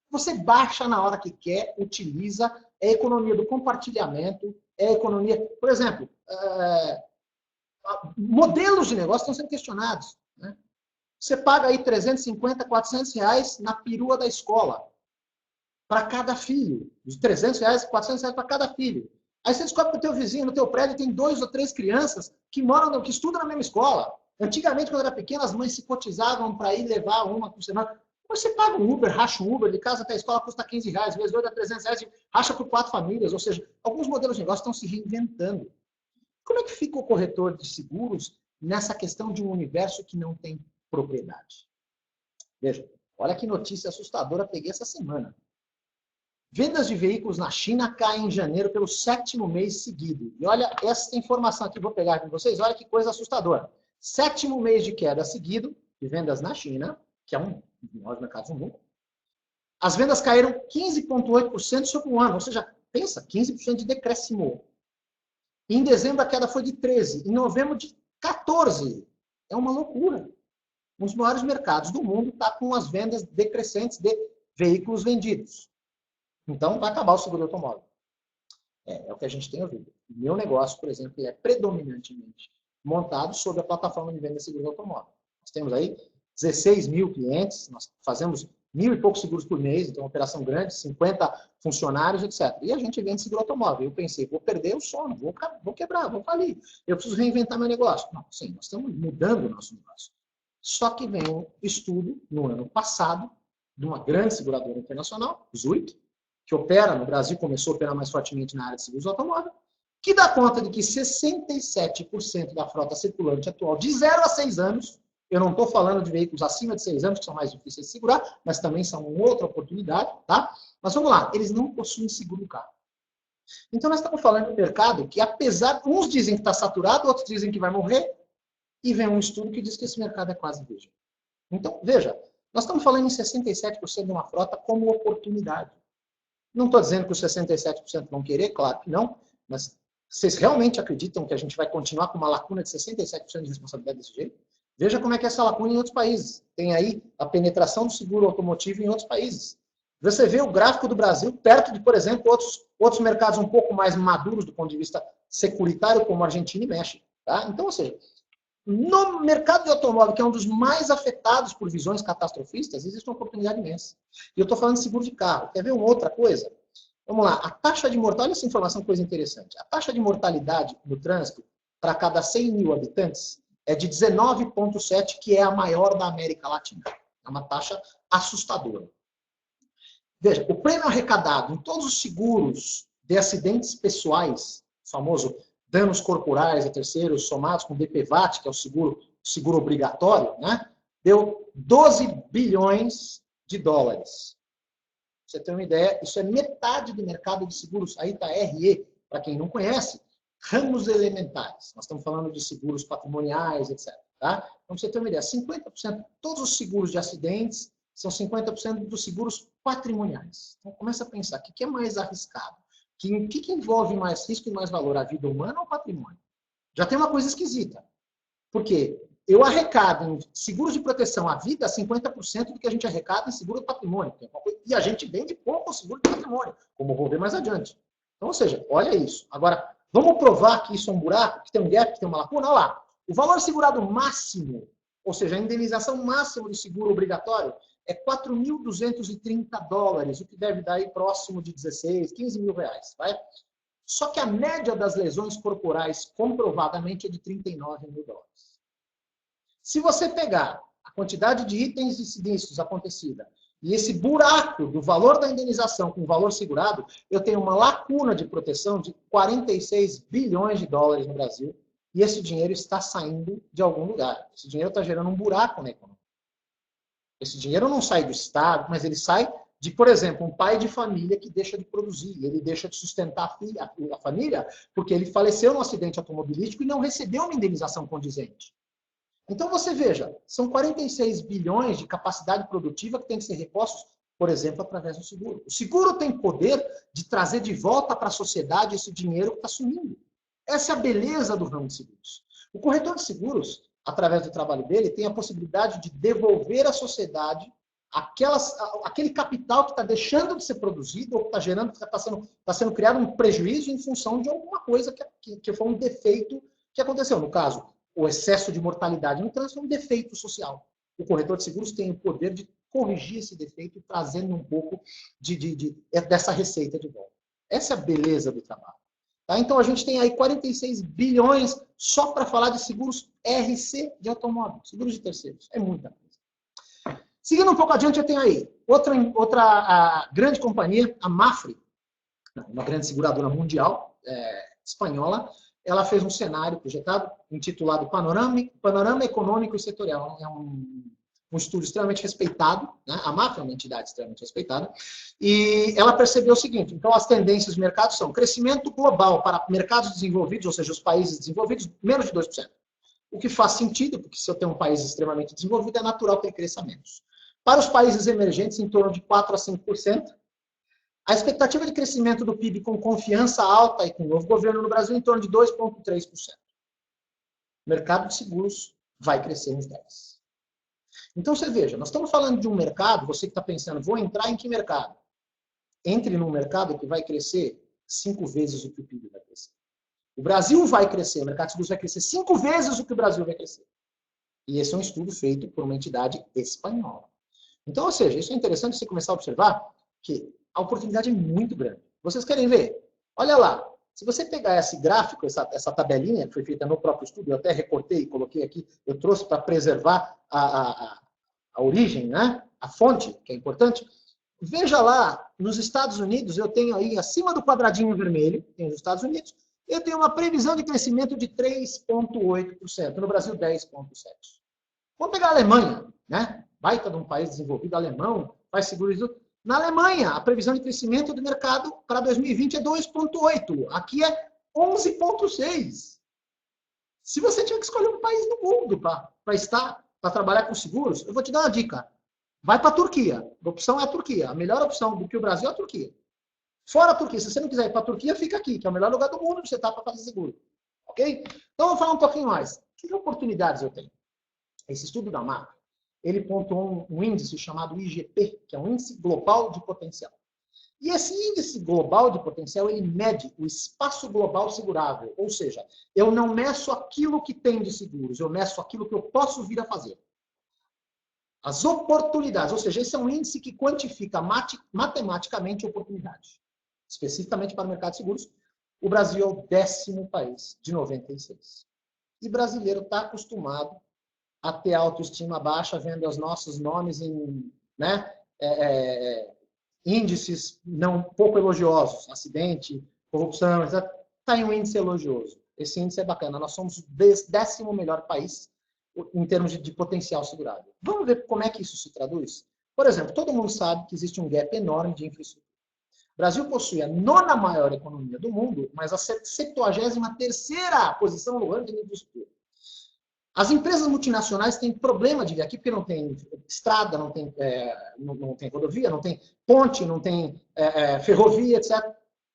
você baixa na hora que quer, utiliza, é a economia do compartilhamento, é a economia... Por exemplo, modelos de negócio estão sendo questionados. Né? Você paga aí 350, 400 reais na perua da escola para cada filho. De 300 reais, 400 reais para cada filho. Aí você descobre que o teu vizinho, no teu prédio, tem 2 ou 3 crianças que que estudam na mesma escola. Antigamente, quando era pequena, as mães se cotizavam para ir levar uma por semana. Você paga um Uber, racha um Uber, de casa até a escola custa 15 reais, vezes 2 dá 300 reais, racha por 4 famílias. Ou seja, alguns modelos de negócio estão se reinventando. Como é que fica o corretor de seguros nessa questão de um universo que não tem propriedade? Veja, olha que notícia assustadora peguei essa semana. Vendas de veículos na China caem em janeiro pelo 7º mês seguido. E olha essa informação aqui, vou pegar com vocês, olha que coisa assustadora. 7º mês de queda seguido de vendas na China, que é um dos maiores mercados do mundo. As vendas caíram 15,8% sobre um ano, ou seja, pensa, 15% de decréscimo. Em dezembro a queda foi de 13%, em novembro de 14%. É uma loucura. Um dos maiores mercados do mundo está com as vendas decrescentes de veículos vendidos. Então, vai acabar o seguro automóvel. É o que a gente tem ouvido. O meu negócio, por exemplo, é predominantemente montado sobre a plataforma de venda de seguro automóvel. Nós temos aí 16 mil clientes, nós fazemos 1.000 e poucos seguros por mês, então é uma operação grande, 50 funcionários, etc. E a gente vende seguro automóvel. Eu pensei, vou perder o sono, vou quebrar, vou falir. Eu preciso reinventar meu negócio. Não, sim, nós estamos mudando o nosso negócio. Só que vem um estudo, no ano passado, de uma grande seguradora internacional, Zurich, que opera no Brasil, começou a operar mais fortemente na área de seguros automóvel, que dá conta de que 67% da frota circulante atual, de 0 a 6 anos, eu não estou falando de veículos acima de 6 anos, que são mais difíceis de segurar, mas também são uma outra oportunidade, tá? Mas vamos lá, eles não possuem seguro do carro. Então nós estamos falando de um mercado que, apesar, uns dizem que está saturado, outros dizem que vai morrer, e vem um estudo que diz que esse mercado é quase virgem. Então, veja, nós estamos falando em 67% de uma frota como oportunidade. Não estou dizendo que os 67% vão querer, claro que não, mas vocês realmente acreditam que a gente vai continuar com uma lacuna de 67% de responsabilidade desse jeito? Veja como é que é essa lacuna em outros países. Tem aí a penetração do seguro automotivo em outros países. Você vê o gráfico do Brasil perto de, por exemplo, outros mercados um pouco mais maduros do ponto de vista securitário, como a Argentina e México. Tá? Então, ou seja, no mercado de automóvel, que é um dos mais afetados por visões catastrofistas, existe uma oportunidade imensa. E eu estou falando de seguro de carro. Quer ver uma outra coisa? Vamos lá. A taxa de mortalidade, olha essa informação, coisa interessante. A taxa de mortalidade no trânsito para cada 100 mil habitantes é de 19,7, que é a maior da América Latina. É uma taxa assustadora. Veja, o prêmio arrecadado em todos os seguros de acidentes pessoais, o famoso danos corporais a terceiros somados com DPVAT, que é o seguro obrigatório, né? Deu 12 bilhões de dólares. Pra você ter uma ideia, isso é metade do mercado de seguros. Aí está RE, para quem não conhece, ramos elementares. Nós estamos falando de seguros patrimoniais, etc. Tá? Então, pra você ter uma ideia, 50%, todos os seguros de acidentes são 50% dos seguros patrimoniais. Então, começa a pensar, o que é mais arriscado? O que envolve mais risco e mais valor? A vida humana ou o patrimônio? Já tem uma coisa esquisita. Por quê? Eu arrecado em seguros de proteção à vida 50% do que a gente arrecada em seguro de patrimônio. E a gente vende pouco o seguro de patrimônio, como eu vou ver mais adiante. Então, ou seja, olha isso. Agora, vamos provar que isso é um buraco, que tem um gap, que tem uma lacuna? Olha lá. O valor segurado máximo, ou seja, a indenização máxima do seguro obrigatório, é 4.230 dólares, o que deve dar aí próximo de 16, 15 mil reais. Vai? Só que a média das lesões corporais comprovadamente é de 39 mil dólares. Se você pegar a quantidade de itens e sinistros acontecida e esse buraco do valor da indenização com o valor segurado, eu tenho uma lacuna de proteção de 46 bilhões de dólares no Brasil e esse dinheiro está saindo de algum lugar. Esse dinheiro está gerando um buraco na economia. Esse dinheiro não sai do Estado, mas ele sai de, por exemplo, um pai de família que deixa de produzir, ele deixa de sustentar a família porque ele faleceu num acidente automobilístico e não recebeu uma indenização condizente. Então você veja, são 46 bilhões de capacidade produtiva que tem que ser repostos, por exemplo, através do seguro. O seguro tem poder de trazer de volta para a sociedade esse dinheiro que está sumindo. Essa é a beleza do ramo de seguros. O corretor de seguros, através do trabalho dele, tem a possibilidade de devolver à sociedade aquele capital que está deixando de ser produzido ou que está gerando, está sendo criado um prejuízo em função de alguma coisa que foi um defeito que aconteceu? No caso, o excesso de mortalidade no trânsito é um defeito social. O corretor de seguros tem o poder de corrigir esse defeito, trazendo um pouco dessa receita de volta. Essa é a beleza do trabalho. Tá? Então, a gente tem aí 46 bilhões só para falar de seguros RC de automóvel, seguros de terceiros. É muita coisa. Seguindo um pouco adiante, eu tenho aí outra grande companhia, a Mapfre, uma grande seguradora mundial, espanhola. Ela fez um cenário projetado, intitulado Panorama Econômico e Setorial. É um estudo extremamente respeitado, né? A Mapfre é uma entidade extremamente respeitada, e ela percebeu o seguinte: então as tendências do mercado são crescimento global para mercados desenvolvidos, ou seja, os países desenvolvidos, menos de 2%. O que faz sentido, porque se eu tenho um país extremamente desenvolvido, é natural que ele cresça menos. Para os países emergentes, em torno de 4% a 5%. A expectativa de crescimento do PIB com confiança alta e com o novo governo no Brasil em torno de 2,3%. O mercado de seguros vai crescer uns 10%. Então, você veja, nós estamos falando de um mercado, você que está pensando, vou entrar em que mercado? Entre num mercado que vai crescer 5 vezes o que o PIB vai crescer. O Brasil vai crescer, o mercado de seguros vai crescer 5 vezes o que o Brasil vai crescer. E esse é um estudo feito por uma entidade espanhola. Então, ou seja, isso é interessante você começar a observar que a oportunidade é muito grande. Vocês querem ver? Olha lá. Se você pegar esse gráfico, essa tabelinha que foi feita no próprio estudo, eu até recortei e coloquei aqui, eu trouxe para preservar a origem, né? A fonte, que é importante. Veja lá, nos Estados Unidos, eu tenho aí, acima do quadradinho vermelho, tem os Estados Unidos, eu tenho uma previsão de crescimento de 3,8%. No Brasil, 10,7%. Vamos pegar a Alemanha, né? Baita de um país desenvolvido, alemão, faz seguros. Na Alemanha, a previsão de crescimento do mercado para 2020 é 2,8%. Aqui é 11,6%. Se você tinha que escolher um país no mundo para trabalhar com seguros, eu vou te dar uma dica. Vai para a Turquia. A opção é a Turquia. A melhor opção do que o Brasil é a Turquia. Fora a Turquia, se você não quiser ir para a Turquia, fica aqui, que é o melhor lugar do mundo onde você está para fazer seguro. Ok? Então, vamos falar um pouquinho mais. Que oportunidades eu tenho? Esse estudo da Mapfre, ele pontuou um índice chamado IGP, que é um índice global de potencial. E esse índice global de potencial, ele mede o espaço global segurável. Ou seja, eu não meço aquilo que tem de seguros, eu meço aquilo que eu posso vir a fazer. As oportunidades, ou seja, esse é um índice que quantifica matematicamente oportunidade. Especificamente para o mercado de seguros, o Brasil é o 10º país de 96. E brasileiro está acostumado a ter autoestima baixa, vendo os nossos nomes em índices não pouco elogiosos, acidente, corrupção, está em um índice elogioso. Esse índice é bacana. Nós somos o 10º melhor país em termos de potencial segurado. Vamos ver como é que isso se traduz? Por exemplo, todo mundo sabe que existe um gap enorme de infraestrutura. O Brasil possui a 9ª maior economia do mundo, mas a 73ª posição no ranking de infraestrutura. As empresas multinacionais têm problema de vir aqui porque não tem estrada, não tem rodovia, não tem ponte, não tem ferrovia, etc.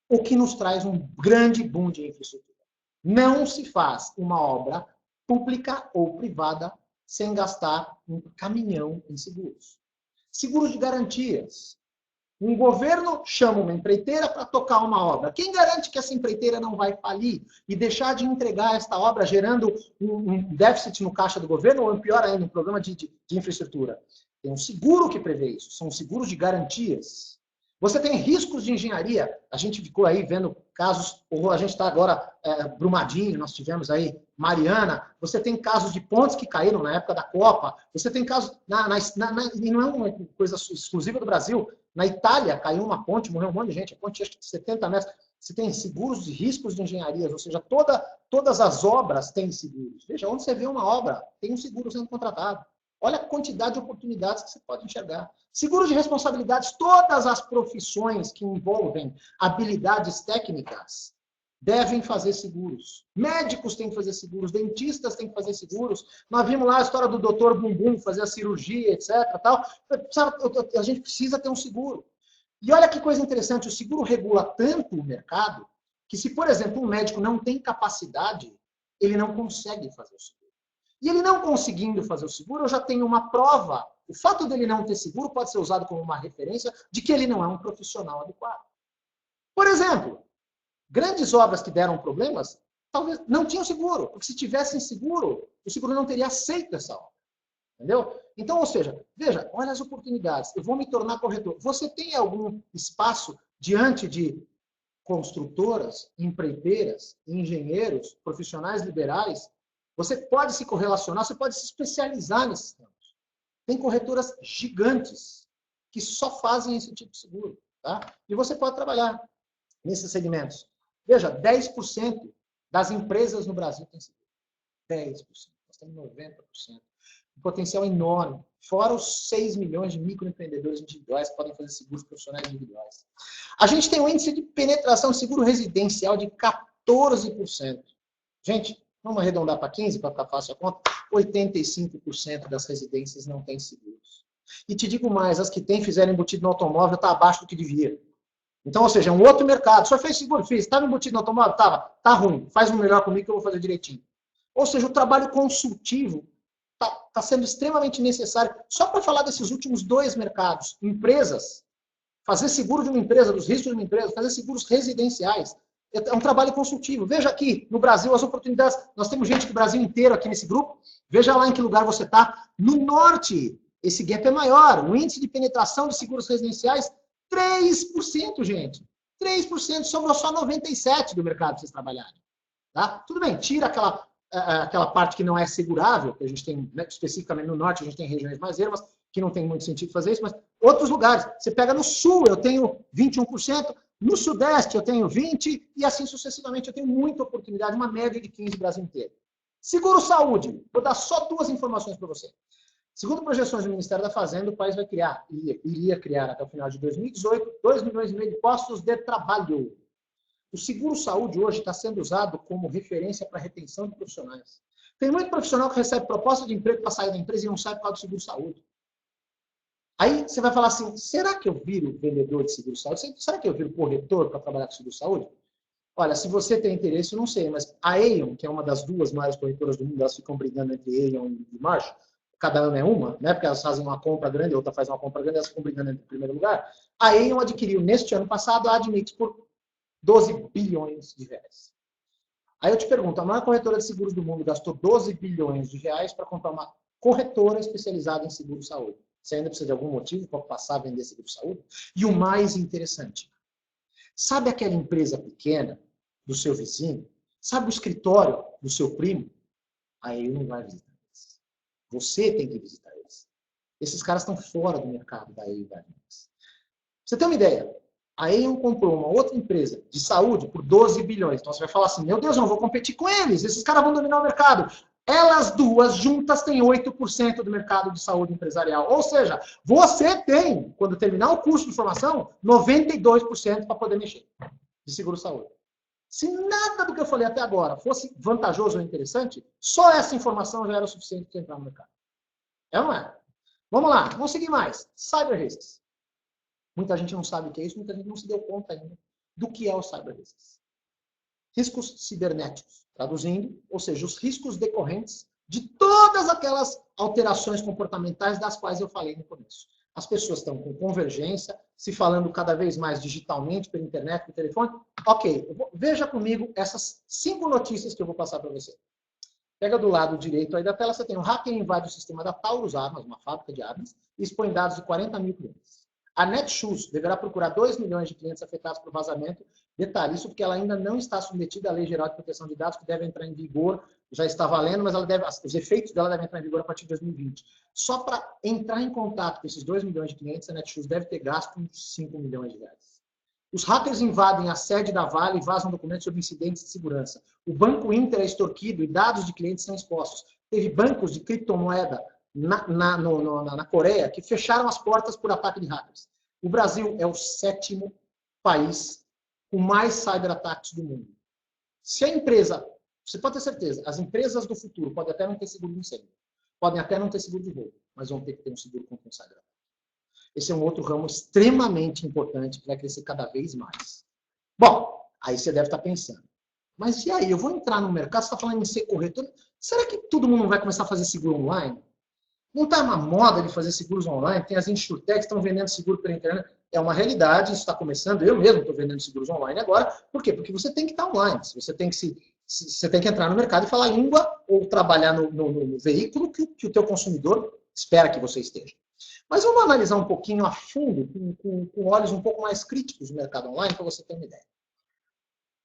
O que nos traz um grande boom de infraestrutura. Não se faz uma obra pública ou privada sem gastar um caminhão em seguros. Seguros de garantias. Um governo chama uma empreiteira para tocar uma obra. Quem garante que essa empreiteira não vai falir e deixar de entregar esta obra, gerando um déficit no caixa do governo, ou pior ainda, um problema de infraestrutura? Tem um seguro que prevê isso. São seguros de garantias. Você tem riscos de engenharia. A gente ficou aí vendo casos, ou a gente está agora Brumadinho, nós tivemos aí Mariana. Você tem casos de pontes que caíram na época da Copa. Você tem casos, e não é uma coisa exclusiva do Brasil. Na Itália, caiu uma ponte, morreu um monte de gente. A ponte tinha 70 metros. Você tem seguros de riscos de engenharia, ou seja, todas as obras têm seguros. Veja, onde você vê uma obra, tem um seguro sendo contratado. Olha a quantidade de oportunidades que você pode enxergar. Seguro de responsabilidades, todas as profissões que envolvem habilidades técnicas devem fazer seguros. Médicos têm que fazer seguros, dentistas têm que fazer seguros. Nós vimos lá a história do doutor Bumbum, fazer a cirurgia, etc. Tal. A gente precisa ter um seguro. E olha que coisa interessante, o seguro regula tanto o mercado que se, por exemplo, um médico não tem capacidade, ele não consegue fazer o seguro. E ele não conseguindo fazer o seguro, eu já tenho uma prova. O fato dele não ter seguro pode ser usado como uma referência de que ele não é um profissional adequado. Por exemplo, grandes obras que deram problemas, talvez não tinham seguro, porque se tivessem seguro, o seguro não teria aceito essa obra. Entendeu? Então, ou seja, veja, olha as oportunidades. Eu vou me tornar corretor. Você tem algum espaço diante de construtoras, empreiteiras, engenheiros, profissionais liberais? Você pode se correlacionar, você pode se especializar nesses campos. Tem corretoras gigantes que só fazem esse tipo de seguro. Tá? E você pode trabalhar nesses segmentos. Veja, 10% das empresas no Brasil têm seguro. 10%. Nós temos 90%. Um potencial enorme. Fora os 6 milhões de microempreendedores individuais que podem fazer seguros profissionais individuais. A gente tem um índice de penetração de seguro residencial de 14%. Gente, vamos arredondar para 15% para ficar fácil a conta? 85% das residências não têm seguros. E te digo mais, as que têm, fizeram embutido no automóvel, está abaixo do que devia. Então, ou seja, é um outro mercado. O senhor fez seguro? Fiz. Estava embutido no automóvel? Estava. Está ruim. Faz um melhor comigo que eu vou fazer direitinho. Ou seja, o trabalho consultivo está sendo extremamente necessário. Só para falar desses últimos 2 mercados. Empresas, fazer seguro de uma empresa, dos riscos de uma empresa, fazer seguros residenciais. É um trabalho consultivo. Veja aqui, no Brasil, as oportunidades. Nós temos gente do Brasil inteiro aqui nesse grupo. Veja lá em que lugar você está. No norte, esse gap é maior. O índice de penetração de seguros residenciais, 3%, gente. 3%, sobrou só 97% do mercado para vocês trabalharem. Tá? Tudo bem, tira aquela parte que não é segurável, que a gente tem, né, especificamente no norte, a gente tem regiões mais ermas, que não tem muito sentido fazer isso, mas outros lugares. Você pega no sul, eu tenho 21%, no sudeste eu tenho 20%, e assim sucessivamente eu tenho muita oportunidade, uma média de 15% no Brasil inteiro. Seguro-saúde, vou dar só 2 informações para você. Segundo projeções do Ministério da Fazenda, o país vai criar, iria criar até o final de 2018, 2,5 milhões de postos de trabalho. O seguro-saúde hoje está sendo usado como referência para retenção de profissionais. Tem muito profissional que recebe proposta de emprego para sair da empresa e não sai por causa do seguro-saúde. Aí você vai falar assim, será que eu viro vendedor de seguro-saúde? Será que eu viro corretor para trabalhar com seguro-saúde? Olha, se você tem interesse, eu não sei, mas a Aon, que é uma das 2 maiores corretoras do mundo, elas ficam brigando entre Aon e Marsh, cada ano é uma, né? Porque elas fazem uma compra grande, a outra faz uma compra grande, elas ficam brigando entre o primeiro lugar. A Aon adquiriu, neste ano passado, a Admix por 12 bilhões de reais. Aí eu te pergunto, a maior corretora de seguros do mundo gastou 12 bilhões de reais para comprar uma corretora especializada em seguro-saúde. Você ainda precisa de algum motivo para passar a vender seguro-saúde? E o mais interessante, sabe aquela empresa pequena do seu vizinho? Sabe o escritório do seu primo? Aí não vai visitar eles. Você tem que visitar eles. Esses caras estão fora do mercado da Aon. Você tem uma ideia? A Aon comprou uma outra empresa de saúde por 12 bilhões. Então você vai falar assim, meu Deus, eu não vou competir com eles. Esses caras vão dominar o mercado. Elas duas juntas têm 8% do mercado de saúde empresarial. Ou seja, você tem, quando terminar o curso de formação, 92% para poder mexer de seguro-saúde. Se nada do que eu falei até agora fosse vantajoso ou interessante, só essa informação já era o suficiente para entrar no mercado. É ou não é? Vamos lá, vamos seguir mais. Cyber risks. Muita gente não sabe o que é isso, muita gente não se deu conta ainda do que é o cyber risks. Riscos cibernéticos, traduzindo, ou seja, os riscos decorrentes de todas aquelas alterações comportamentais das quais eu falei no começo. As pessoas estão com convergência, se falando cada vez mais digitalmente, pela internet, pelo telefone. Ok, veja comigo essas 5 notícias que eu vou passar para você. Pega do lado direito aí da tela, você tem um hacker invade o sistema da Taurus Armas, uma fábrica de armas, e expõe dados de 40 mil clientes. A Netshoes deverá procurar 2 milhões de clientes afetados por vazamento. Detalhe, isso porque ela ainda não está submetida à Lei Geral de Proteção de Dados, que deve entrar em vigor, já está valendo, mas os efeitos dela devem entrar em vigor a partir de 2020. Só para entrar em contato com esses 2 milhões de clientes, a Netshoes deve ter gasto uns 5 milhões de reais. Os hackers invadem a sede da Vale e vazam documentos sobre incidentes de segurança. O Banco Inter é extorquido e dados de clientes são expostos. Teve bancos de criptomoeda na Coreia que fecharam as portas por ataque de hackers. O Brasil é o 7º país com mais cyberataques do mundo. Se a empresa, você pode ter certeza, as empresas do futuro podem até não ter seguro de incêndio, podem até não ter seguro de roubo, mas vão ter que ter um seguro contra um cyberataque. Esse é um outro ramo extremamente importante que vai crescer cada vez mais. Bom, aí você deve estar pensando, mas e aí, eu vou entrar no mercado, você está falando em ser corretor, será que todo mundo vai começar a fazer seguro online? Não está uma moda de fazer seguros online? Tem as insurtechs que estão vendendo seguro pela internet. É uma realidade, isso está começando. Eu mesmo estou vendendo seguros online agora. Por quê? Porque você tem que estar online. Você tem que Você tem que entrar no mercado e falar a língua ou trabalhar no veículo que o teu consumidor espera que você esteja. Mas vamos analisar um pouquinho a fundo, com olhos um pouco mais críticos do mercado online, para você ter uma ideia.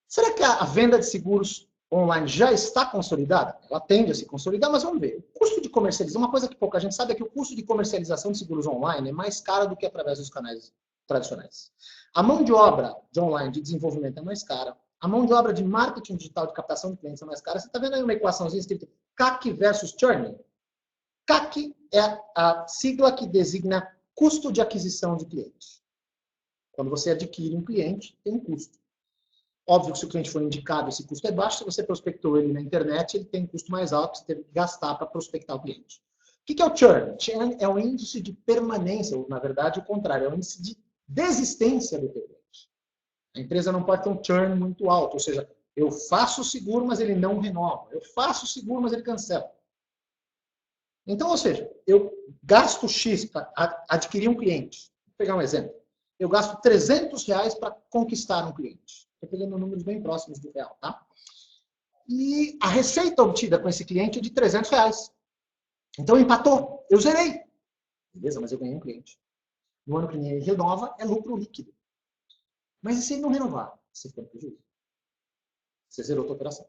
Será que a venda de seguros online já está consolidada? Ela tende a se consolidar, mas vamos ver. O custo de comercialização, uma coisa que pouca gente sabe é que o custo de comercialização de seguros online é mais caro do que através dos canais tradicionais. A mão de obra de online, de desenvolvimento, é mais cara. A mão de obra de marketing digital, de captação de clientes é mais cara. Você está vendo aí uma equaçãozinha escrita CAC versus churn? CAC é a sigla que designa custo de aquisição de clientes. Quando você adquire um cliente, tem um custo. Óbvio que se o cliente for indicado, esse custo é baixo. Se você prospectou ele na internet, ele tem um custo mais alto que você teve que gastar para prospectar o cliente. O que é o churn? Churn é o índice de permanência, ou na verdade o contrário, é o índice de desistência do cliente. A empresa não pode ter um churn muito alto, ou seja, eu faço o seguro, mas ele não renova. Eu faço o seguro, mas ele cancela. Então, ou seja, eu gasto X para adquirir um cliente. Vou pegar um exemplo. Eu gasto R$300 para conquistar um cliente. Estou pegando números bem próximos do real, tá? E a receita obtida com esse cliente é de R$300. Então, empatou. Eu zerei. Beleza, mas eu ganhei um cliente. No ano que ele renova, é lucro líquido. Mas e se ele não renovar? Você fica no prejuízo. Você zerou a tua operação.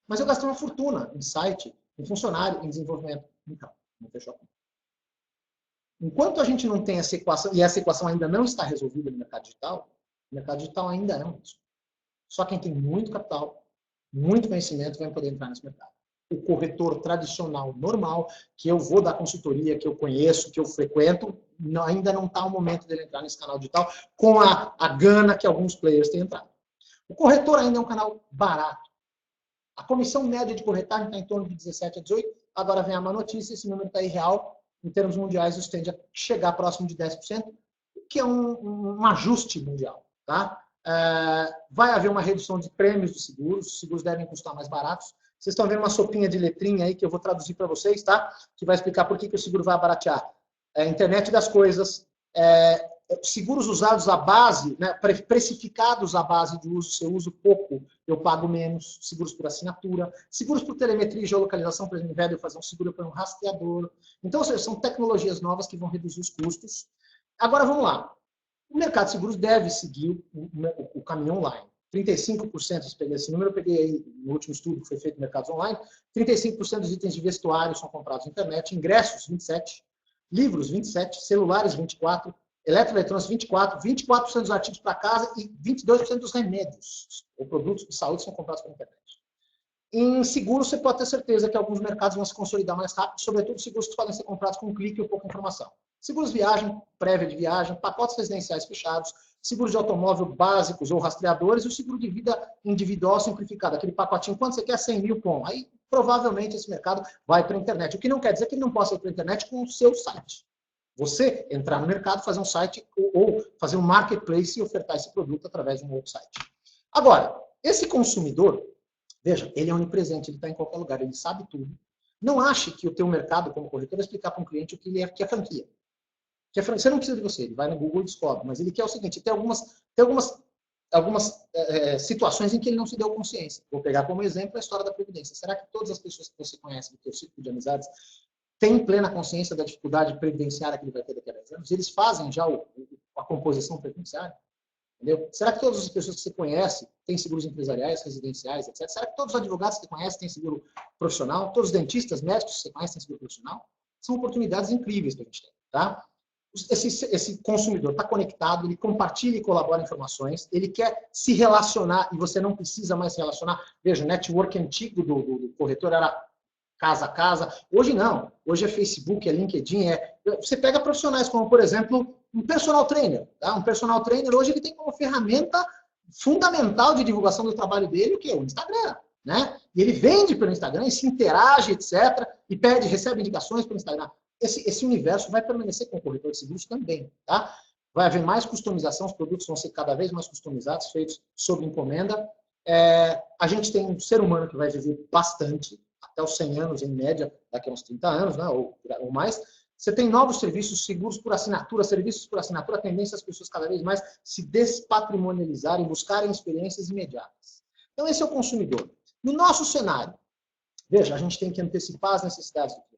Mas eu gastei uma fortuna em site, em funcionário, em desenvolvimento. Então, não fechou a conta. Enquanto a gente não tem essa equação, e essa equação ainda não está resolvida no mercado digital ainda é um risco. Só quem tem muito capital, muito conhecimento, vai poder entrar nesse mercado. O corretor tradicional, normal, que eu vou dar consultoria, que eu conheço, que eu frequento, ainda não está o momento dele entrar nesse canal digital com a gana que alguns players têm entrado. O corretor ainda é um canal barato. A comissão média de corretagem está em torno de 17 a 18. Agora vem a má notícia, esse número está irreal. Em termos mundiais, isso tende a chegar próximo de 10%, que é um ajuste mundial. Tá? Vai haver uma redução de prêmios dos seguros. Os seguros devem custar mais baratos. Vocês estão vendo uma sopinha de letrinha aí que eu vou traduzir para vocês, tá? Que vai explicar por que o seguro vai baratear. Internet das coisas, seguros usados à base, né, precificados à base de uso, se eu uso pouco, eu pago menos, seguros por assinatura, seguros por telemetria e geolocalização, por exemplo, em vez de eu fazer um seguro, eu ponho um rastreador. Então, ou seja, são tecnologias novas que vão reduzir os custos. Agora, vamos lá. O mercado de seguros deve seguir o caminho online. 35%, se peguei esse número, eu peguei aí no último estudo que foi feito no mercado online, 35% dos itens de vestuário são comprados na internet, ingressos, 27%, livros, 27%, celulares, 24%, eletroeletrônicos, 24% dos artigos para casa e 22% dos remédios ou produtos de saúde são comprados pela internet. Em seguros, você pode ter certeza que alguns mercados vão se consolidar mais rápido, sobretudo seguros que podem ser comprados com um clique ou pouca informação. Seguros viagem, prévia de viagem, pacotes residenciais fechados, seguros de automóvel básicos ou rastreadores e o seguro de vida individual simplificado, aquele pacotinho, quanto você quer, 100 mil, pô. Aí, provavelmente, esse mercado vai para a internet. O que não quer dizer que ele não possa ir para a internet com o seu site. Você entrar no mercado, fazer um site ou fazer um marketplace e ofertar esse produto através de um outro site. Agora, esse consumidor, veja, ele é onipresente, ele está em qualquer lugar, ele sabe tudo. Não ache que o teu mercado, como corretor, vai explicar para um cliente o que ele é, que é franquia. Você não precisa de você, ele vai no Google e descobre, mas ele quer o seguinte, tem algumas situações em que ele não se deu consciência. Vou pegar como exemplo a história da Previdência. Será que todas as pessoas que você conhece do teu círculo de amizades têm plena consciência da dificuldade previdenciária que ele vai ter daqui a 10 anos? Eles fazem já a composição previdenciária? Entendeu? Será que todas as pessoas que você conhece têm seguros empresariais, residenciais, etc? Será que todos os advogados que você conhece têm seguro profissional? Todos os dentistas, médicos que você conhece têm seguro profissional? São oportunidades incríveis que a gente tem, tá? Esse consumidor está conectado, ele compartilha e colabora informações, ele quer se relacionar e você não precisa mais se relacionar. Veja, o network antigo do corretor era casa a casa. Hoje não. Hoje é Facebook, é LinkedIn. Você pega profissionais como, por exemplo, um personal trainer. Tá? Um personal trainer hoje ele tem como ferramenta fundamental de divulgação do trabalho dele o quê? O Instagram. Né? E ele vende pelo Instagram e se interage, etc. E recebe indicações pelo Instagram. Esse universo vai permanecer com o corretor de seguros também. Tá? Vai haver mais customização, os produtos vão ser cada vez mais customizados, feitos sob encomenda. A gente tem um ser humano que vai viver bastante, até os 100 anos, em média, daqui a uns 30 anos, né, ou mais. Você tem novos serviços, seguros por assinatura, serviços por assinatura, a tendência as pessoas cada vez mais se despatrimonializarem, buscarem experiências imediatas. Então, esse é o consumidor. No nosso cenário, veja, a gente tem que antecipar as necessidades do cliente.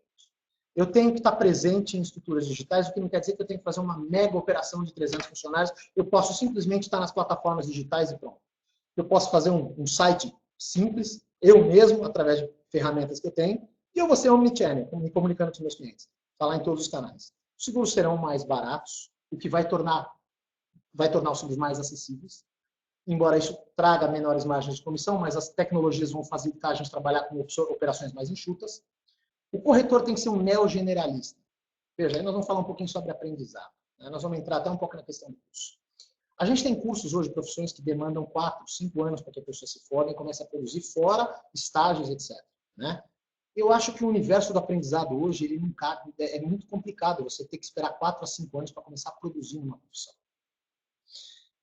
Eu tenho que estar presente em estruturas digitais, o que não quer dizer que eu tenho que fazer uma mega operação de 300 funcionários. Eu posso simplesmente estar nas plataformas digitais e pronto. Eu posso fazer um site simples, eu mesmo, através de ferramentas que eu tenho, e eu vou ser omnichannel, me comunicando com os meus clientes. Falar em todos os canais. Os seguros serão mais baratos, o que vai tornar os seguros mais acessíveis. Embora isso traga menores margens de comissão, mas as tecnologias vão facilitar a gente trabalhar com operações mais enxutas. O corretor tem que ser um neo-generalista. Veja, aí nós vamos falar um pouquinho sobre aprendizado. Né? Nós vamos entrar até um pouco na questão do curso. A gente tem cursos hoje, profissões que demandam 4, 5 anos para que a pessoa se forme e comece a produzir fora estágios, etc. Né? Eu acho que o universo do aprendizado hoje, ele não cabe, é muito complicado você ter que esperar 4 a 5 anos para começar a produzir uma profissão.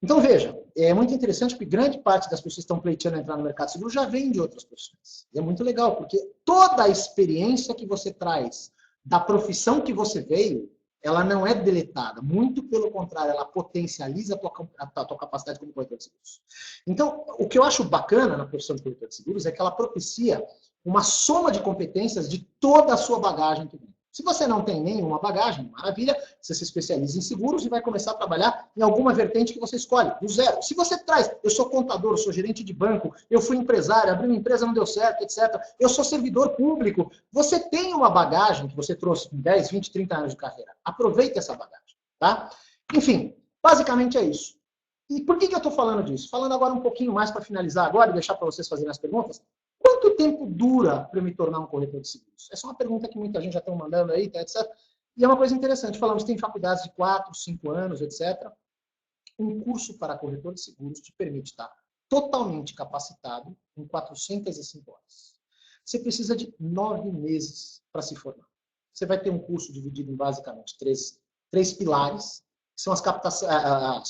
Então, veja, é muito interessante porque grande parte das pessoas que estão pleiteando entrar no mercado seguro já vem de outras profissões. E é muito legal, porque toda a experiência que você traz da profissão que você veio, ela não é deletada. Muito pelo contrário, ela potencializa a tua capacidade como corretor de seguros. Então, o que eu acho bacana na profissão de corretor de seguros é que ela propicia uma soma de competências de toda a sua bagagem que vem. Se você não tem nenhuma bagagem, maravilha, você se especializa em seguros e vai começar a trabalhar em alguma vertente que você escolhe, do zero. Se você traz, eu sou contador, eu sou gerente de banco, eu fui empresário, abri uma empresa, não deu certo, etc. Eu sou servidor público. Você tem uma bagagem que você trouxe com 10, 20, 30 anos de carreira. Aproveite essa bagagem, tá? Enfim, basicamente é isso. E por que eu estou falando disso? Falando agora um pouquinho mais para finalizar agora e deixar para vocês fazerem as perguntas. Quanto tempo dura para eu me tornar um corretor de seguros? Essa é uma pergunta que muita gente já está mandando aí, tá, etc. E é uma coisa interessante. Falamos que tem faculdades de 4, 5 anos, etc. Um curso para corretor de seguros te permite estar totalmente capacitado em 405 horas. Você precisa de 9 meses para se formar. Você vai ter um curso dividido em basicamente três pilares, que são as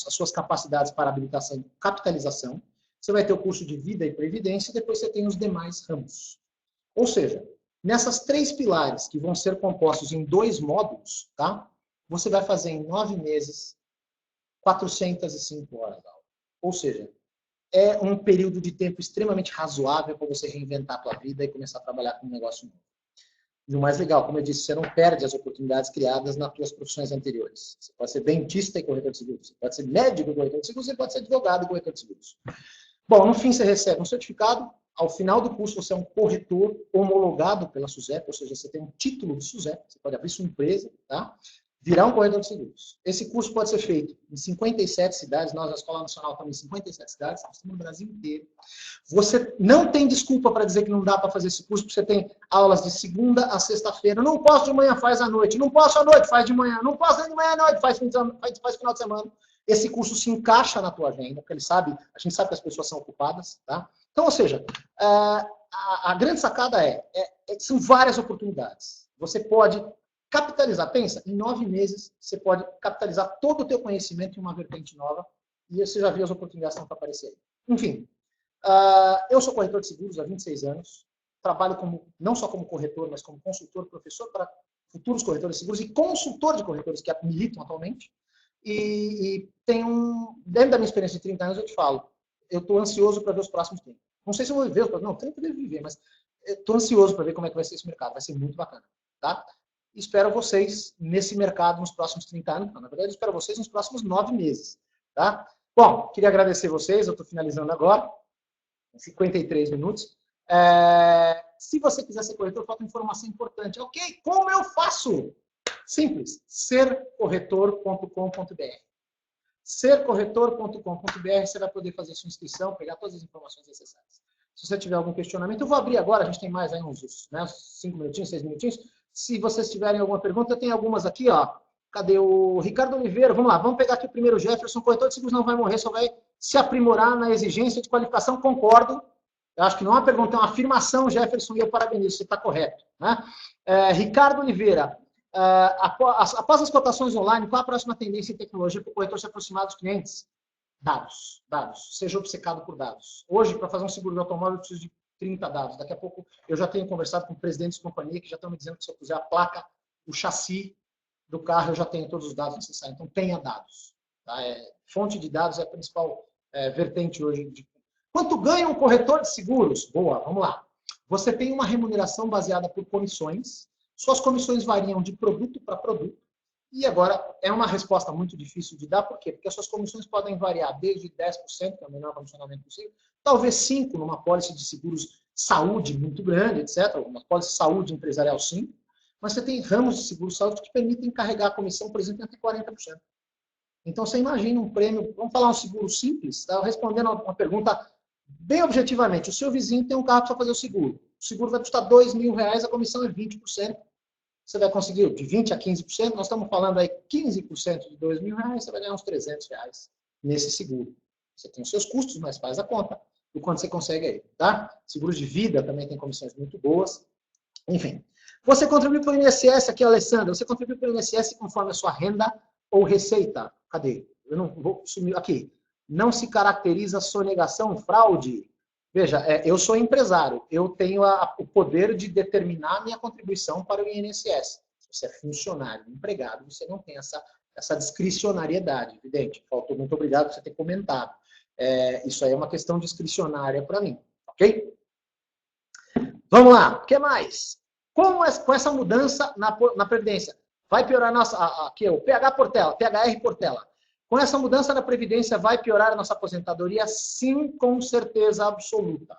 suas capacidades para habilitação e capitalização. Você vai ter o curso de vida e previdência, e depois você tem os demais ramos. Ou seja, nessas 3 pilares, que vão ser compostos em 2 módulos, tá? Você vai fazer em 9 meses, 405 horas de aula. Ou seja, é um período de tempo extremamente razoável para você reinventar a tua vida e começar a trabalhar com um negócio novo. E o mais legal, como eu disse, você não perde as oportunidades criadas nas tuas profissões anteriores. Você pode ser dentista e corretor de seguros, você pode ser médico e corretor de seguros, você pode ser advogado e corretor de seguros. Bom, no fim você recebe um certificado, ao final do curso você é um corretor homologado pela SUSEP, ou seja, você tem um título de SUSEP, você pode abrir sua empresa, tá? Virar um corretor de seguros. Esse curso pode ser feito em 57 cidades, nós, na Escola Nacional, estamos em 57 cidades, estamos no Brasil inteiro. Você não tem desculpa para dizer que não dá para fazer esse curso, porque você tem aulas de segunda a sexta-feira. Não posso de manhã, faz à noite. Não posso à noite, faz de manhã. Não posso de manhã à noite, faz final de semana. Esse curso se encaixa na tua agenda, porque a gente sabe que as pessoas são ocupadas, tá? Então, ou seja, a grande sacada são várias oportunidades. Você pode capitalizar, pensa, em 9 meses você pode capitalizar todo o teu conhecimento em uma vertente nova e você já viu as oportunidades que estão para aparecer aí. Enfim, eu sou corretor de seguros há 26 anos, trabalho não só como corretor, mas como consultor, professor para futuros corretores de seguros e consultor de corretores que militam atualmente. E dentro da minha experiência de 30 anos, eu te falo, eu estou ansioso para ver os próximos tempos. Não sei se eu vou viver, não, tempo devo viver, mas estou ansioso para ver como é que vai ser esse mercado, vai ser muito bacana, tá? Espero vocês nesse mercado nos próximos 30 anos, na verdade, eu espero vocês nos próximos 9 meses, tá? Bom, queria agradecer vocês, eu estou finalizando agora, 53 minutos. Se você quiser ser corretor, falta informação importante. Ok, como eu faço? Simples, sercorretor.com.br. Sercorretor.com.br, você vai poder fazer sua inscrição, pegar todas as informações necessárias. Se você tiver algum questionamento, eu vou abrir agora, a gente tem mais aí uns 5 minutinhos, 6 minutinhos. Se vocês tiverem alguma pergunta, eu tenho algumas aqui, ó. Cadê o Ricardo Oliveira? Vamos lá, vamos pegar aqui o primeiro Jefferson. Corretor de seguros não vai morrer, só vai se aprimorar na exigência de qualificação. Concordo. Eu acho que não é uma pergunta, é uma afirmação, Jefferson, e eu parabenizo, você está correto. Né? Ricardo Oliveira, após as cotações online, qual a próxima tendência em tecnologia para o corretor se aproximar dos clientes? Dados. Seja obcecado por dados. Hoje, para fazer um seguro de automóvel, eu preciso de 30 dados. Daqui a pouco, eu já tenho conversado com presidentes de companhia que já estão me dizendo que se eu puser a placa, o chassi do carro, eu já tenho todos os dados necessários. Então, tenha dados. Tá? Fonte de dados é a principal vertente hoje. Quanto ganha um corretor de seguros? Boa, vamos lá. Você tem uma remuneração baseada por comissões. Suas comissões variam de produto para produto. E agora, é uma resposta muito difícil de dar, por quê? Porque as suas comissões podem variar desde 10%, que é o menor comissionamento possível, talvez 5% numa apólice de seguros saúde muito grande, etc. Uma apólice de saúde empresarial 5%. Mas você tem ramos de seguro saúde que permitem carregar a comissão, por exemplo, até 40%. Então, você imagina um prêmio, vamos falar um seguro simples, tá? Respondendo uma pergunta bem objetivamente. O seu vizinho tem um carro para fazer o seguro. O seguro vai custar R$2.000, a comissão é 20%. Você vai conseguir de 20% a 15%. Nós estamos falando aí 15% de R$2.000, você vai ganhar uns R$300 nesse seguro. Você tem os seus custos, mas faz a conta do quanto você consegue aí, tá? Seguros de vida também tem comissões muito boas. Enfim. Você contribui para o INSS, aqui, Alessandra, você contribui para o INSS conforme a sua renda ou receita. Cadê? Eu não vou sumir aqui. Não se caracteriza sonegação, fraude. Veja, eu sou empresário, eu tenho o poder de determinar a minha contribuição para o INSS. Se você é funcionário, empregado, você não tem essa discricionariedade, evidente. Faltou, muito obrigado por você ter comentado. Isso aí é uma questão discricionária para mim, ok? Vamos lá, o que mais? Com essa mudança na Previdência, vai piorar aqui, o PHR Portela. Com essa mudança na Previdência, vai piorar a nossa aposentadoria? Sim, com certeza absoluta.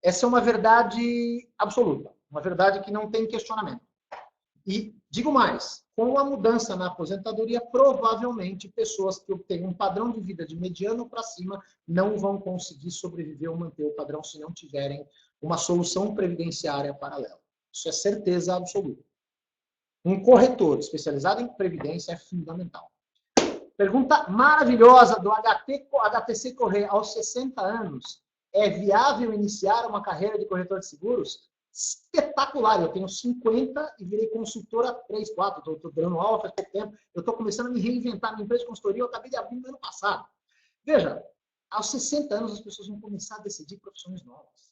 Essa é uma verdade absoluta, uma verdade que não tem questionamento. E digo mais, com a mudança na aposentadoria, provavelmente pessoas que têm um padrão de vida de mediano para cima não vão conseguir sobreviver ou manter o padrão se não tiverem uma solução previdenciária paralela. Isso é certeza absoluta. Um corretor especializado em previdência é fundamental. Pergunta maravilhosa do HTC Correia. Aos 60 anos, é viável iniciar uma carreira de corretor de seguros? Espetacular. Eu tenho 50 e virei consultora há 3, 4. Estou dando aula faz pouco tempo. Eu estou começando a me reinventar. Minha empresa de consultoria eu acabei de abrir no ano passado. Veja, aos 60 anos as pessoas vão começar a decidir profissões novas.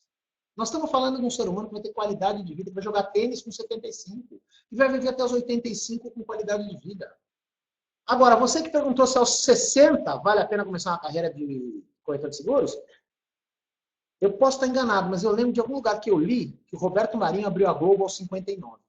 Nós estamos falando de um ser humano que vai ter qualidade de vida, que vai jogar tênis com 75 e vai viver até os 85 com qualidade de vida. Agora, você que perguntou se aos 60 vale a pena começar uma carreira de corretor de seguros, eu posso estar enganado, mas eu lembro de algum lugar que eu li que o Roberto Marinho abriu a Globo aos 59.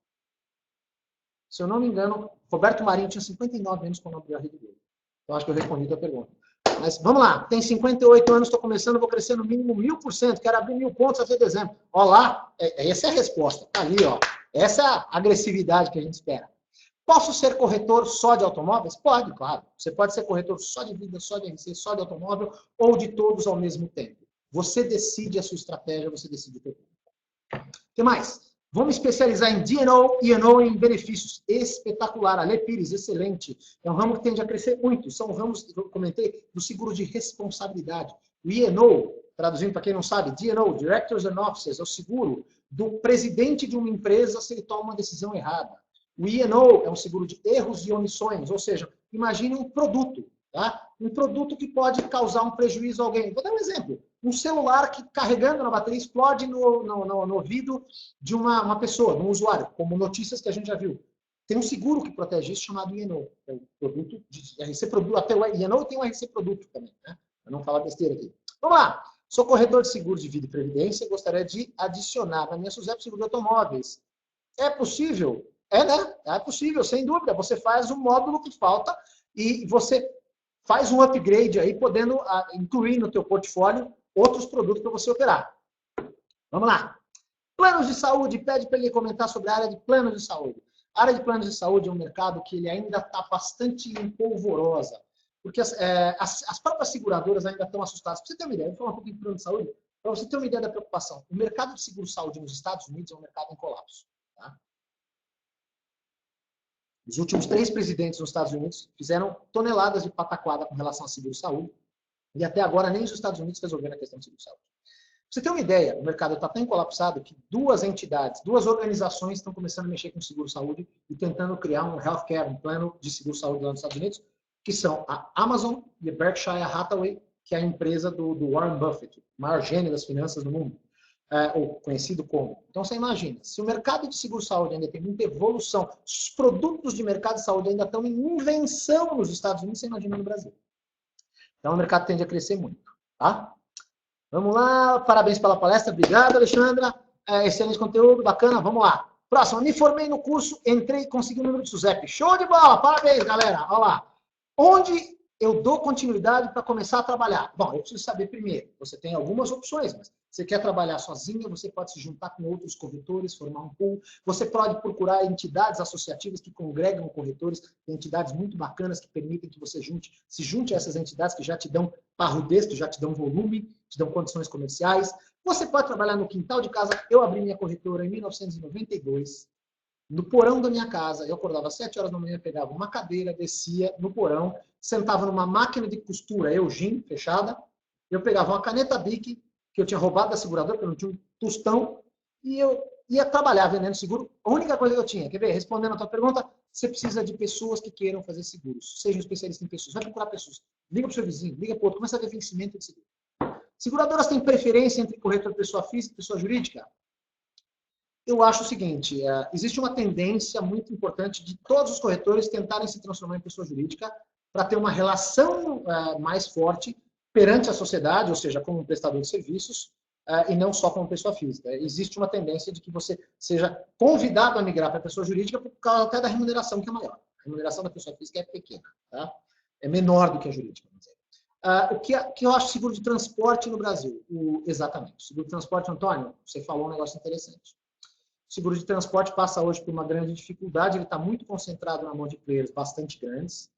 Se eu não me engano, Roberto Marinho tinha 59 anos quando abriu a Rede Globo. Então, acho que eu respondi a pergunta. Mas vamos lá, tem 58 anos, estou começando, vou crescer no mínimo 1000%, quero abrir 1000 pontos até dezembro. Olha lá, essa é a resposta, tá ali, ó. Essa é a agressividade que a gente espera. Posso ser corretor só de automóveis? Pode, claro. Você pode ser corretor só de vida, só de RC, só de automóvel, ou de todos ao mesmo tempo. Você decide a sua estratégia, você decide o teu tempo. O que mais? Vamos especializar em D&O e E&O em benefícios. Espetacular. Ale Pires, excelente. É um ramo que tende a crescer muito. São ramos, que eu comentei, do seguro de responsabilidade. O E&O, traduzindo para quem não sabe, D&O, Directors and Officers, é o seguro do presidente de uma empresa se ele toma uma decisão errada. O E&O é um seguro de erros e omissões, ou seja, imagine um produto, tá? Um produto que pode causar um prejuízo a alguém. Vou dar um exemplo. Um celular que, carregando na bateria, explode no ouvido de uma pessoa, de um usuário, como notícias que a gente já viu. Tem um seguro que protege isso, chamado E&O. É o produto de RC Produto. Até o E&O tem um RC Produto também, né? Para não falar besteira aqui. Vamos lá. Sou corretor de seguros de vida e previdência e gostaria de adicionar na minha SUSEP seguro de automóveis. É possível? É, né? É possível, sem dúvida. Você faz o módulo que falta e você faz um upgrade aí, podendo incluir no teu portfólio outros produtos para você operar. Vamos lá. Planos de saúde. Pede para ele comentar sobre a área de planos de saúde. A área de planos de saúde é um mercado que ele ainda está bastante empolvorosa, porque as próprias seguradoras ainda estão assustadas. Para você ter uma ideia, eu vou falar um pouquinho de plano de saúde, para você ter uma ideia da preocupação. O mercado de seguro-saúde nos Estados Unidos é um mercado em colapso. Tá? Os últimos 3 presidentes nos Estados Unidos fizeram toneladas de pataquada com relação a seguro-saúde, e até agora nem os Estados Unidos resolveram a questão de seguro-saúde. Pra você ter uma ideia, o mercado está tão colapsado que 2 entidades, 2 organizações estão começando a mexer com seguro-saúde e tentando criar um healthcare, um plano de seguro-saúde lá nos Estados Unidos, que são a Amazon e a Berkshire Hathaway, que é a empresa do Warren Buffett, o maior gênio das finanças do mundo. Ou conhecido como. Então, você imagina, se o mercado de seguro-saúde ainda tem muita evolução, se os produtos de mercado de saúde ainda estão em invenção nos Estados Unidos, você imagina no Brasil. Então, o mercado tende a crescer muito. Tá? Vamos lá, parabéns pela palestra, obrigado, Alexandra. Excelente conteúdo, bacana, vamos lá. Próximo, me formei no curso, entrei e consegui o número de SUSEP. Show de bola, parabéns, galera. Olha lá. Onde eu dou continuidade para começar a trabalhar? Bom, eu preciso saber primeiro, você tem algumas opções, mas você quer trabalhar sozinha, você pode se juntar com outros corretores, formar um pool, você pode procurar entidades associativas que congregam corretores, tem entidades muito bacanas que permitem que você se junte a essas entidades que já te dão parrudesco, já te dão volume, te dão condições comerciais. Você pode trabalhar no quintal de casa. Eu abri minha corretora em 1992, no porão da minha casa. Eu acordava às 7 horas da manhã, pegava uma cadeira, descia no porão, sentava numa máquina de costura Eugene, fechada. Eu pegava uma caneta Bic, que eu tinha roubado da seguradora, porque eu não tinha um tostão, e eu ia trabalhar vendendo seguro. A única coisa que eu tinha, quer ver? Respondendo a tua pergunta, você precisa de pessoas que queiram fazer seguros. Seja um especialista em pessoas. Vai procurar pessoas. Liga para o seu vizinho, liga para o outro, começa a ver vencimento de seguro. Seguradoras têm preferência entre corretor pessoa física e pessoa jurídica? Eu acho o seguinte, existe uma tendência muito importante de todos os corretores tentarem se transformar em pessoa jurídica para ter uma relação mais forte perante a sociedade, ou seja, como um prestador de serviços, e não só como pessoa física. Existe uma tendência de que você seja convidado a migrar para a pessoa jurídica por causa até da remuneração, que é maior. A remuneração da pessoa física é pequena, tá? É menor do que a jurídica, vamos dizer. O que eu acho seguro de transporte no Brasil? Exatamente. O seguro de transporte, Antônio, você falou um negócio interessante. O seguro de transporte passa hoje por uma grande dificuldade, ele está muito concentrado na mão de players bastante grandes,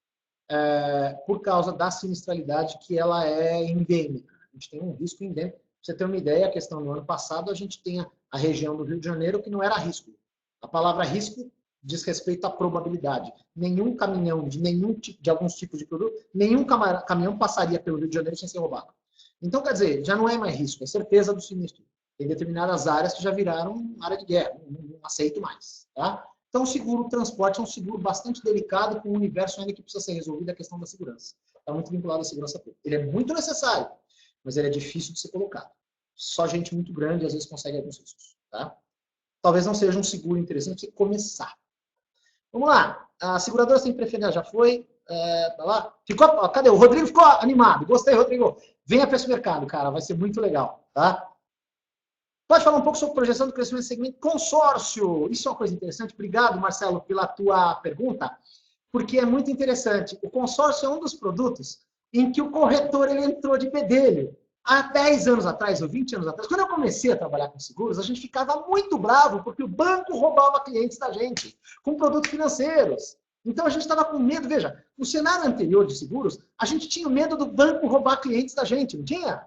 por causa da sinistralidade que ela é endêmica. A gente tem um risco endêmico. Pra você ter uma ideia, a questão do ano passado, a gente tem a região do Rio de Janeiro que não era risco. A palavra risco diz respeito à probabilidade. Nenhum caminhão de alguns tipos de produto, nenhum caminhão passaria pelo Rio de Janeiro sem ser roubado. Então, quer dizer, já não é mais risco, é certeza do sinistro. Tem determinadas áreas que já viraram área de guerra, não aceito mais. Tá? Então, o seguro transporte é um seguro bastante delicado, com um universo ainda que precisa ser resolvido, a questão da segurança. Está muito vinculado à segurança pública. Ele é muito necessário, mas ele é difícil de ser colocado. Só gente muito grande, às vezes, consegue alguns riscos. Tá? Talvez não seja um seguro interessante começar. Vamos lá. A seguradora sem preferência já foi. Lá. Ficou, cadê? O Rodrigo ficou animado. Gostei, Rodrigo. Venha para esse mercado, cara. Vai ser muito legal. Tá? Pode falar um pouco sobre projeção do crescimento do segmento consórcio. Isso é uma coisa interessante. Obrigado, Marcelo, pela tua pergunta, porque é muito interessante. O consórcio é um dos produtos em que o corretor ele entrou de bedelho. Há 10 anos atrás, ou 20 anos atrás, quando eu comecei a trabalhar com seguros, a gente ficava muito bravo porque o banco roubava clientes da gente com produtos financeiros. Então a gente estava com medo. Veja, no cenário anterior de seguros, a gente tinha medo do banco roubar clientes da gente, não tinha?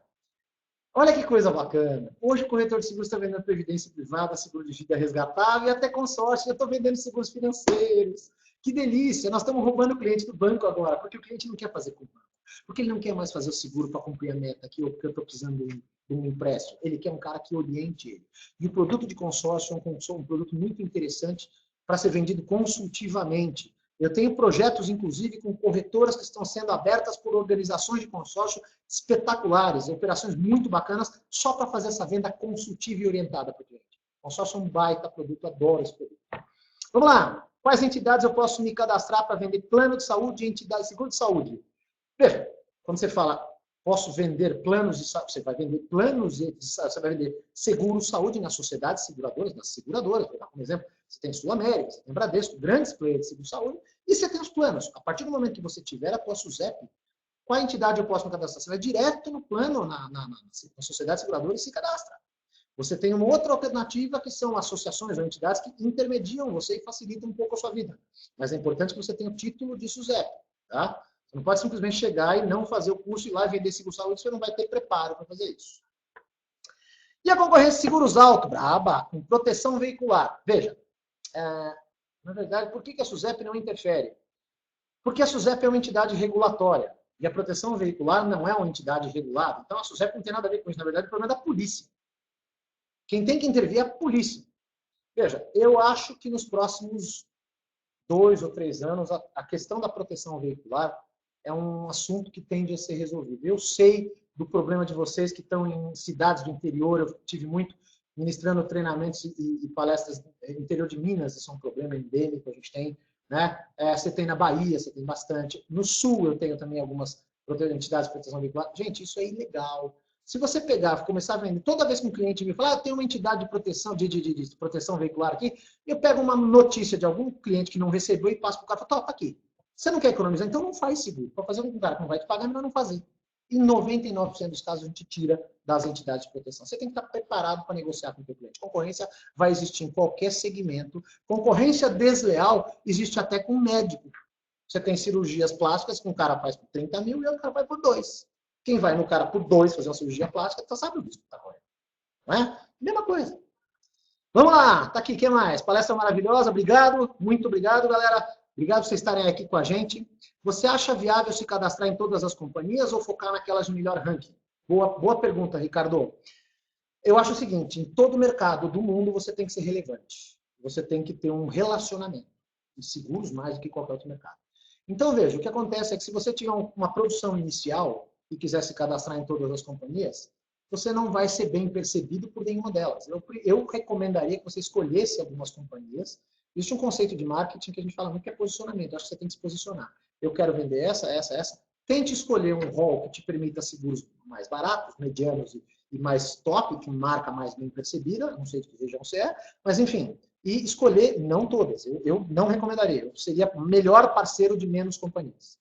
Olha que coisa bacana. Hoje o corretor de seguros está vendendo previdência privada, seguro de vida resgatável e até consórcio. Eu estou vendendo seguros financeiros. Que delícia. Nós estamos roubando o cliente do banco agora, porque o cliente não quer fazer com o banco. Porque ele não quer mais fazer o seguro para cumprir a meta aqui, ou porque eu estou precisando de um empréstimo. Ele quer um cara que oriente ele. E o produto de consórcio é um produto muito interessante para ser vendido consultivamente. Eu tenho projetos, inclusive, com corretoras que estão sendo abertas por organizações de consórcio espetaculares, operações muito bacanas, só para fazer essa venda consultiva e orientada para o cliente. Consórcio é um baita produto, adoro esse produto. Vamos lá. Quais entidades eu posso me cadastrar para vender plano de saúde e entidade seguro de saúde? Veja, quando você fala, posso vender planos de saúde, você vai vender planos de saúde, você vai vender seguro saúde nas sociedades seguradoras, nas seguradoras. Vou dar um exemplo. Você tem Sul América, você tem Bradesco, grandes players de seguro saúde, e você tem os planos. A partir do momento que você tiver a tua SUSEP, qual entidade eu posso me cadastrar? Você vai direto no plano, na sociedade seguradora e se cadastra. Você tem uma outra alternativa, que são associações ou entidades que intermediam você e facilitam um pouco a sua vida. Mas é importante que você tenha o título de SUSEP. Tá? Você não pode simplesmente chegar e não fazer o curso e ir lá vender seguro saúde, você não vai ter preparo para fazer isso. E a concorrência de seguros alto, braba, com proteção veicular. Veja, na verdade, por que a SUSEP não interfere? Porque a SUSEP é uma entidade regulatória. E a proteção veicular não é uma entidade regulada. Então, a SUSEP não tem nada a ver com isso. Na verdade, o problema é da polícia. Quem tem que intervir é a polícia. Veja, eu acho que nos próximos 2 ou 3 anos, a questão da proteção veicular é um assunto que tende a ser resolvido. Eu sei do problema de vocês que estão em cidades do interior. Eu tive muito ministrando treinamentos e palestras no interior de Minas. Isso é um problema endêmico que a gente tem. Né? Você tem na Bahia, você tem bastante. No Sul eu tenho também algumas entidades de proteção veicular. Gente, isso é ilegal. Se você pegar e começar a vender, toda vez que um cliente me fala, tem uma entidade de proteção, de proteção veicular aqui, eu pego uma notícia de algum cliente que não recebeu e passo para o cara e falo, tá aqui. Você não quer economizar? Então não faz seguro. Para fazer com que o cara que não vai te pagar, é melhor não fazer. Em 99% dos casos, a gente tira das entidades de proteção. Você tem que estar preparado para negociar com o seu cliente. Concorrência vai existir em qualquer segmento. Concorrência desleal existe até com médico. Você tem cirurgias plásticas que um cara faz por 30 mil e o cara faz por 2. Quem vai no cara por 2 fazer uma cirurgia plástica, você sabe o risco que está correndo. Não é? Mesma coisa. Vamos lá, tá aqui, o que mais? Palestra maravilhosa, obrigado, muito obrigado, galera. Obrigado por vocês estarem aqui com a gente. Você acha viável se cadastrar em todas as companhias ou focar naquelas de melhor ranking? Boa pergunta, Ricardo. Eu acho o seguinte, em todo mercado do mundo você tem que ser relevante. Você tem que ter um relacionamento. E seguros mais do que qualquer outro mercado. Então, veja, o que acontece é que se você tiver uma produção inicial e quiser se cadastrar em todas as companhias, você não vai ser bem percebido por nenhuma delas. Eu recomendaria que você escolhesse algumas companhias. Existe um conceito de marketing que a gente fala muito que é posicionamento. Eu acho que você tem que se posicionar. Eu quero vender essa. Tente escolher um rol que te permita seguros mais baratos, medianos e mais top, que marca mais bem percebida. Não sei de que região você é, mas enfim. E escolher, não todas. Eu não recomendaria. Eu seria o melhor parceiro de menos companhias.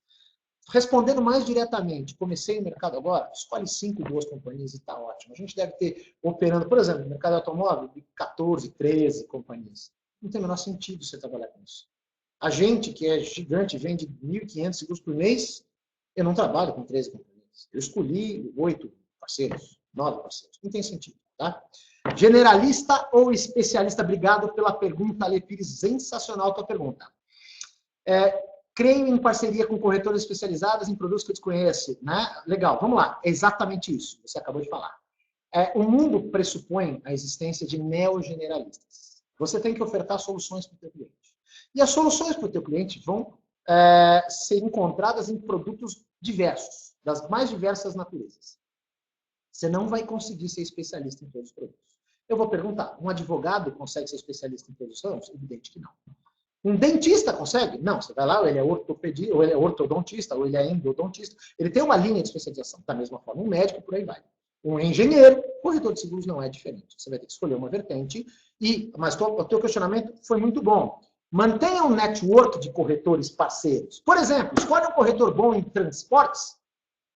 Respondendo mais diretamente, comecei no mercado agora, escolhe 5 boas companhias e está ótimo. A gente deve ter operando, por exemplo, no mercado automóvel, 14, 13 companhias. Não tem o menor sentido você trabalhar com isso. A gente, que é gigante, vende 1.500 seguros por mês, eu não trabalho com 13 companhias. Eu escolhi 8 parceiros, 9 parceiros. Não tem sentido, tá? Generalista ou especialista? Obrigado pela pergunta, Ale Pires. Sensacional a tua pergunta. Creio em parceria com corretoras especializadas em produtos que eu desconheço, né? Legal, vamos lá. É exatamente isso, você acabou de falar. O mundo pressupõe a existência de neogeneralistas. Você tem que ofertar soluções para o teu cliente. E as soluções para o teu cliente vão ser encontradas em produtos diversos, das mais diversas naturezas. Você não vai conseguir ser especialista em todos os produtos. Eu vou perguntar, um advogado consegue ser especialista em todos os ramos? Evidente que não. Um dentista consegue? Não, você vai lá, ou ele é ortopedia, ou ele é ortodontista, ou ele é endodontista. Ele tem uma linha de especialização. Da mesma forma, um médico, por aí vai. Um engenheiro, corretor de seguros não é diferente. Você vai ter que escolher uma vertente. Mas o teu questionamento foi muito bom. Mantenha um network de corretores parceiros. Por exemplo, escolhe um corretor bom em transportes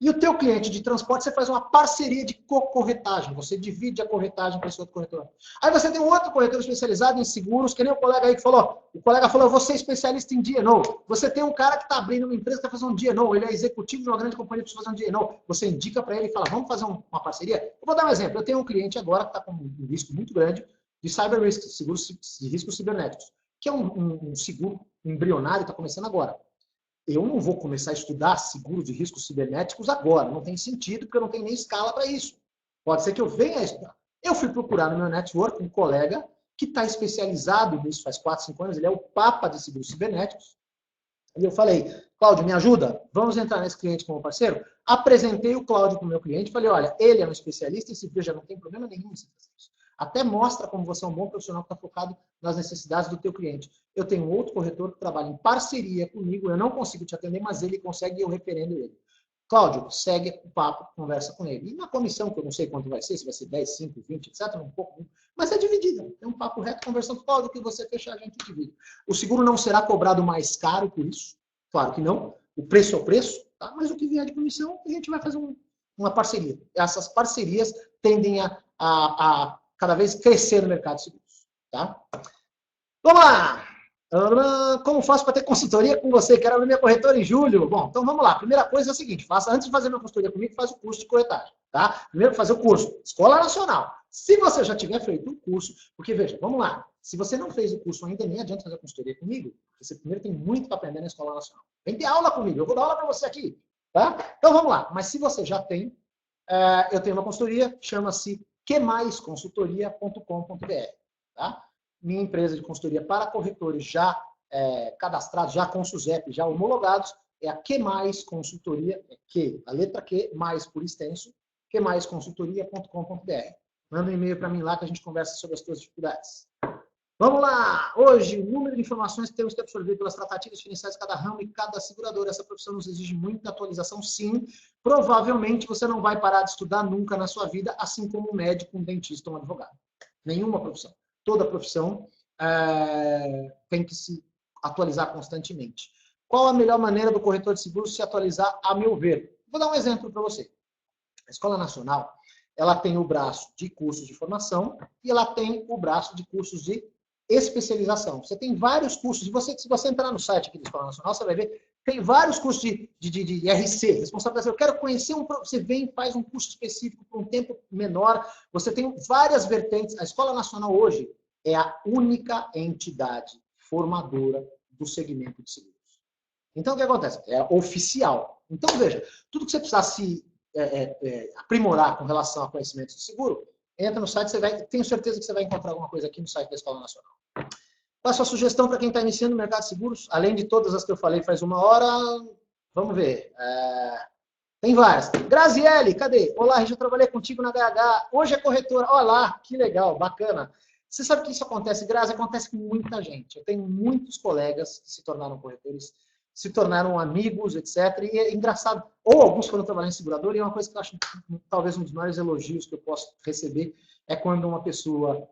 e o teu cliente de transporte, você faz uma parceria de corretagem. Você divide a corretagem com esse outro corretor. Aí você tem um outro corretor especializado em seguros, que nem o colega aí que falou. O colega falou, eu vou ser especialista em D&O. Você tem um cara que está abrindo uma empresa que está fazendo um D&O. Ele é executivo de uma grande companhia que precisa fazer um D&O. Você indica para ele e fala, vamos fazer uma parceria? Eu vou dar um exemplo. Eu tenho um cliente agora que está com um risco muito grande de cyber risk, seguros de riscos cibernéticos, que é um seguro embrionário, está começando agora. Eu não vou começar a estudar seguro de riscos cibernéticos agora. Não tem sentido, porque eu não tenho nem escala para isso. Pode ser que eu venha a estudar. Eu fui procurar no meu network um colega que está especializado nisso faz 4, 5 anos. Ele é o papa de seguros cibernéticos. E eu falei, Cláudio, me ajuda? Vamos entrar nesse cliente como parceiro? Apresentei o Cláudio para o meu cliente. Falei, olha, ele é um especialista, esse veja, não tem problema nenhum em ser especialista. Até mostra como você é um bom profissional que está focado nas necessidades do teu cliente. Eu tenho um outro corretor que trabalha em parceria comigo, eu não consigo te atender, mas ele consegue e eu referendo ele. Cláudio, segue o papo, conversa com ele. E na comissão, que eu não sei quanto vai ser, se vai ser 10, 5, 20, etc., um pouco, mas é dividida. É um papo reto, conversando, Cláudio, que você fechar, a gente divide. O seguro não será cobrado mais caro por isso, claro que não. O preço é o preço, tá? Mas o que vier de comissão, a gente vai fazer uma parceria. Essas parcerias tendem a cada vez crescer no mercado de seguros. Tá? Vamos lá! Como faço para ter consultoria com você? Quero abrir minha corretora em julho. Bom, então vamos lá. Primeira coisa é a seguinte, antes de fazer minha consultoria comigo, faz o curso de corretagem. Tá? Primeiro fazer o curso, Escola Nacional. Se você já tiver feito o curso, porque veja, vamos lá, se você não fez o curso ainda, nem adianta fazer a consultoria comigo, porque você primeiro tem muito para aprender na Escola Nacional. Vem ter aula comigo, eu vou dar aula para você aqui. Tá? Então vamos lá, mas se você já tem, eu tenho uma consultoria, chama-se quemaisconsultoria.com.br. Tá? Minha empresa de consultoria para corretores já cadastrados, já com SUSEP, já homologados, é a QMais Consultoria, a letra Q, mais por extenso, quemaisconsultoria.com.br. Manda um e-mail para mim lá que a gente conversa sobre as suas dificuldades. Vamos lá! Hoje, o número de informações que temos que absorver pelas tratativas financeiras de cada ramo e cada seguradora. Essa profissão nos exige muita atualização, sim. Provavelmente você não vai parar de estudar nunca na sua vida, assim como um médico, um dentista, um advogado. Nenhuma profissão. Toda profissão tem que se atualizar constantemente. Qual a melhor maneira do corretor de seguros se atualizar, a meu ver? Vou dar um exemplo para você. A Escola Nacional, ela tem o braço de cursos de formação e ela tem o braço de cursos de especialização. Você tem vários cursos, se você entrar no site aqui da Escola Nacional, você vai ver, tem vários cursos de RC, responsabilidade. Eu quero conhecer você vem e faz um curso específico por um tempo menor, você tem várias vertentes. A Escola Nacional hoje é a única entidade formadora do segmento de seguros. Então, o que acontece? É oficial. Então, veja, tudo que você precisar se aprimorar com relação a conhecimentos de seguro, entra no site, tenho certeza que você vai encontrar alguma coisa aqui no site da Escola Nacional. Qual a sua sugestão para quem está iniciando o mercado de seguros? Além de todas as que eu falei faz uma hora, vamos ver. Tem várias. Graziele, cadê? Olá, já trabalhei contigo na HH. Hoje é corretora. Olá, que legal, bacana. Você sabe que isso acontece, Grazi? Acontece com muita gente. Eu tenho muitos colegas que se tornaram corretores, se tornaram amigos, etc. E é engraçado. Ou alguns foram trabalhar em seguradora, e uma coisa que eu acho talvez um dos maiores elogios que eu posso receber é quando uma pessoa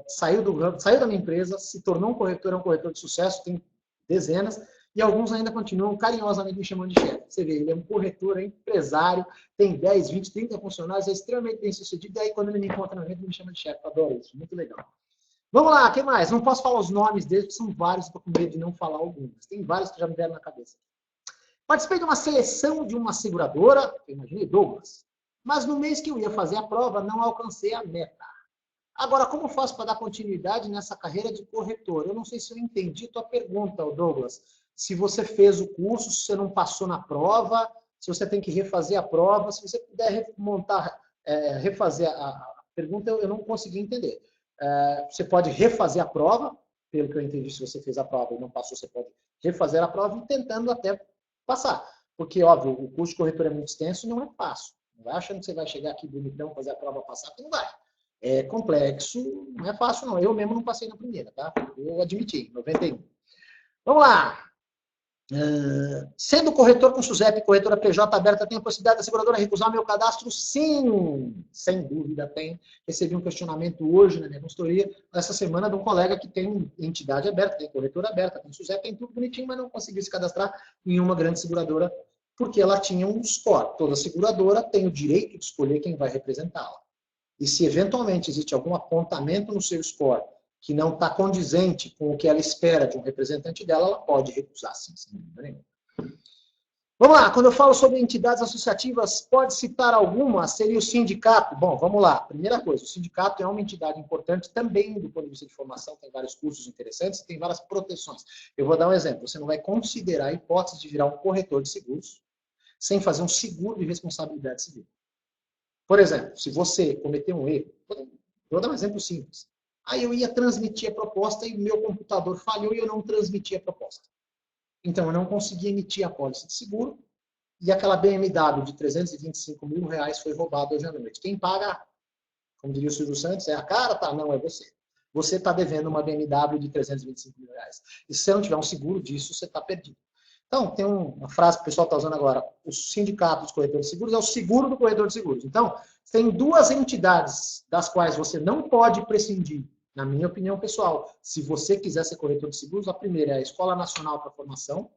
saiu da minha empresa, se tornou um corretor de sucesso, tem dezenas, e alguns ainda continuam carinhosamente me chamando de chefe. Você vê, ele é um corretor, é empresário, tem 10, 20, 30 funcionários, é extremamente bem sucedido, e aí quando ele me encontra no evento, ele me chama de chefe. Adoro isso, muito legal. Vamos lá, o que mais? Não posso falar os nomes deles, porque são vários, estou com medo de não falar alguns. Tem vários que já me deram na cabeça. Participei de uma seleção de uma seguradora, eu imaginei Douglas, mas no mês que eu ia fazer a prova, não alcancei a meta. Agora, como faço para dar continuidade nessa carreira de corretor? Eu não sei se eu entendi tua pergunta, Douglas. Se você fez o curso, se você não passou na prova, se você tem que refazer a prova, se você puder refazer a pergunta, eu não consegui entender. Você pode refazer a prova, pelo que eu entendi, se você fez a prova e não passou, você pode refazer a prova e tentando até passar. Porque, óbvio, o curso de corretor é muito extenso e não é fácil. Não vai achando que você vai chegar aqui bonitão, fazer a prova passar, que não vai. É complexo, não é fácil não. Eu mesmo não passei na primeira, tá? Eu admiti, 91. Vamos lá. Sendo corretor com SUSEP, corretora PJ aberta, tem a possibilidade da seguradora recusar meu cadastro? Sim, sem dúvida tem. Recebi um questionamento hoje na minha consultoria, essa semana, de um colega que tem entidade aberta, tem corretora aberta, tem SUSEP, tem tudo bonitinho, mas não conseguiu se cadastrar em uma grande seguradora, porque ela tinha um score. Toda seguradora tem o direito de escolher quem vai representá-la. E se eventualmente existe algum apontamento no seu score que não está condizente com o que ela espera de um representante dela, ela pode recusar, sim, sem dúvida nenhuma. Vamos lá, quando eu falo sobre entidades associativas, pode citar alguma? Seria o sindicato? Bom, vamos lá. Primeira coisa, o sindicato é uma entidade importante também do ponto de vista de formação, tem vários cursos interessantes, tem várias proteções. Eu vou dar um exemplo. Você não vai considerar a hipótese de virar um corretor de seguros sem fazer um seguro de responsabilidade civil. Por exemplo, se você cometer um erro, vou dar um exemplo simples. Aí eu ia transmitir a proposta e o meu computador falhou e eu não transmiti a proposta. Então, eu não consegui emitir a pólice de seguro e aquela BMW de 325 mil reais foi roubada hoje à noite. Quem paga, como diria o Silvio Santos, é a cara? Tá, não, é você. Você está devendo uma BMW de 325 mil reais. E se você não tiver um seguro disso, você está perdido. Então, tem uma frase que o pessoal está usando agora, o sindicato dos corretores de seguros é o seguro do corretor de seguros. Então, tem duas entidades das quais você não pode prescindir, na minha opinião pessoal. Se você quiser ser corretor de seguros, a primeira é a Escola Nacional para Formação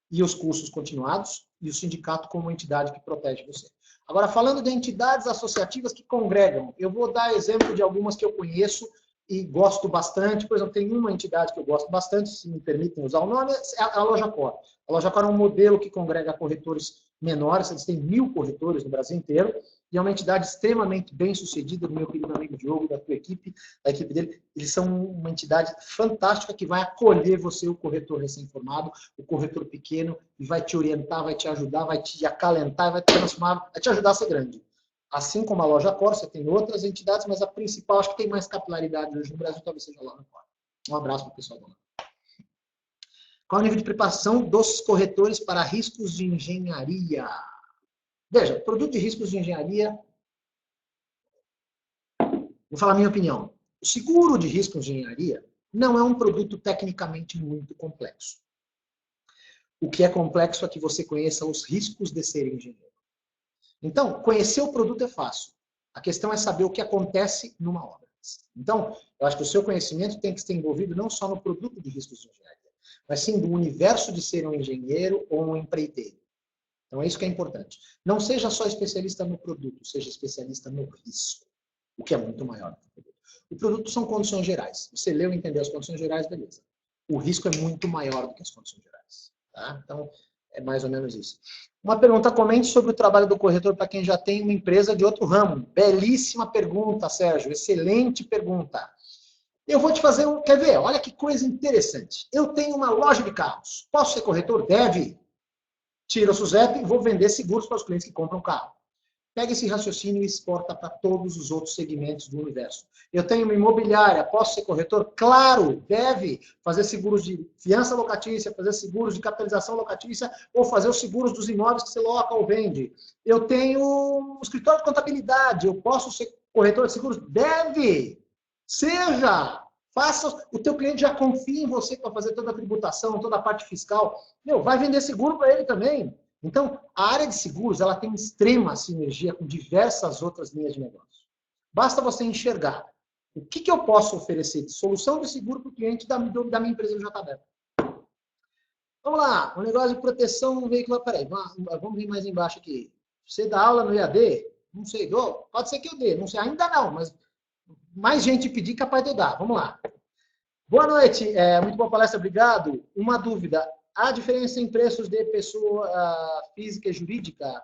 e os cursos continuados, e o sindicato como entidade que protege você. Agora, falando de entidades associativas que congregam, eu vou dar exemplo de algumas que eu conheço e gosto bastante. Por exemplo, tem uma entidade que eu gosto bastante, se me permitem usar o nome, é a LojaCor. A LojaCor é um modelo que congrega corretores menores, eles têm 1000 corretores no Brasil inteiro, e é uma entidade extremamente bem sucedida, do meu querido amigo Diogo, da tua equipe, da equipe dele. Eles são uma entidade fantástica que vai acolher você, o corretor recém-formado, o corretor pequeno, e vai te orientar, vai te ajudar, vai te acalentar, vai te transformar, vai te ajudar a ser grande. Assim como a LojaCor, você tem outras entidades, mas a principal, acho que tem mais capilaridade hoje no Brasil, talvez seja a LojaCor. Um abraço para o pessoal da LojaCor. Qual é o nível de preparação dos corretores para riscos de engenharia? Veja, produto de riscos de engenharia, vou falar a minha opinião. O seguro de risco de engenharia não é um produto tecnicamente muito complexo. O que é complexo é que você conheça os riscos de ser engenheiro. Então, conhecer o produto é fácil. A questão é saber o que acontece numa obra. Então, eu acho que o seu conhecimento tem que estar envolvido não só no produto de riscos de engenharia, mas sim do universo de ser um engenheiro ou um empreiteiro. Então, é isso que é importante. Não seja só especialista no produto, seja especialista no risco, o que é muito maior que o produto. O produto são condições gerais. Você leu e entendeu as condições gerais, beleza. O risco é muito maior do que as condições gerais. Tá? Então, é mais ou menos isso. Uma pergunta, comente sobre o trabalho do corretor para quem já tem uma empresa de outro ramo. Belíssima pergunta, Sérgio. Excelente pergunta. Eu vou te fazer um... Quer ver? Olha que coisa interessante. Eu tenho uma loja de carros. Posso ser corretor? Deve. Tira o SUSEP e vou vender seguros para os clientes que compram carro. Pega esse raciocínio e exporta para todos os outros segmentos do universo. Eu tenho uma imobiliária, posso ser corretor? Claro, deve fazer seguros de fiança locatícia, fazer seguros de capitalização locatícia ou fazer os seguros dos imóveis que você loca ou vende. Eu tenho um escritório de contabilidade, eu posso ser corretor de seguros? Deve! Seja! Faça, o teu cliente já confia em você para fazer toda a tributação, toda a parte fiscal. Meu, vai vender seguro para ele também. Então, a área de seguros ela tem extrema sinergia com diversas outras linhas de negócio. Basta você enxergar o que eu posso oferecer de solução de seguro para o cliente da minha empresa do JBL. Vamos lá, o negócio de proteção veicular. Peraí, vamos vir mais embaixo aqui. Você dá aula no EAD? Não sei, pode ser que eu dê, não sei, ainda não, mas mais gente pedir, capaz de eu dar. Vamos lá. Boa noite, muito boa palestra, obrigado. Uma dúvida, há diferença em preços de pessoa física e jurídica?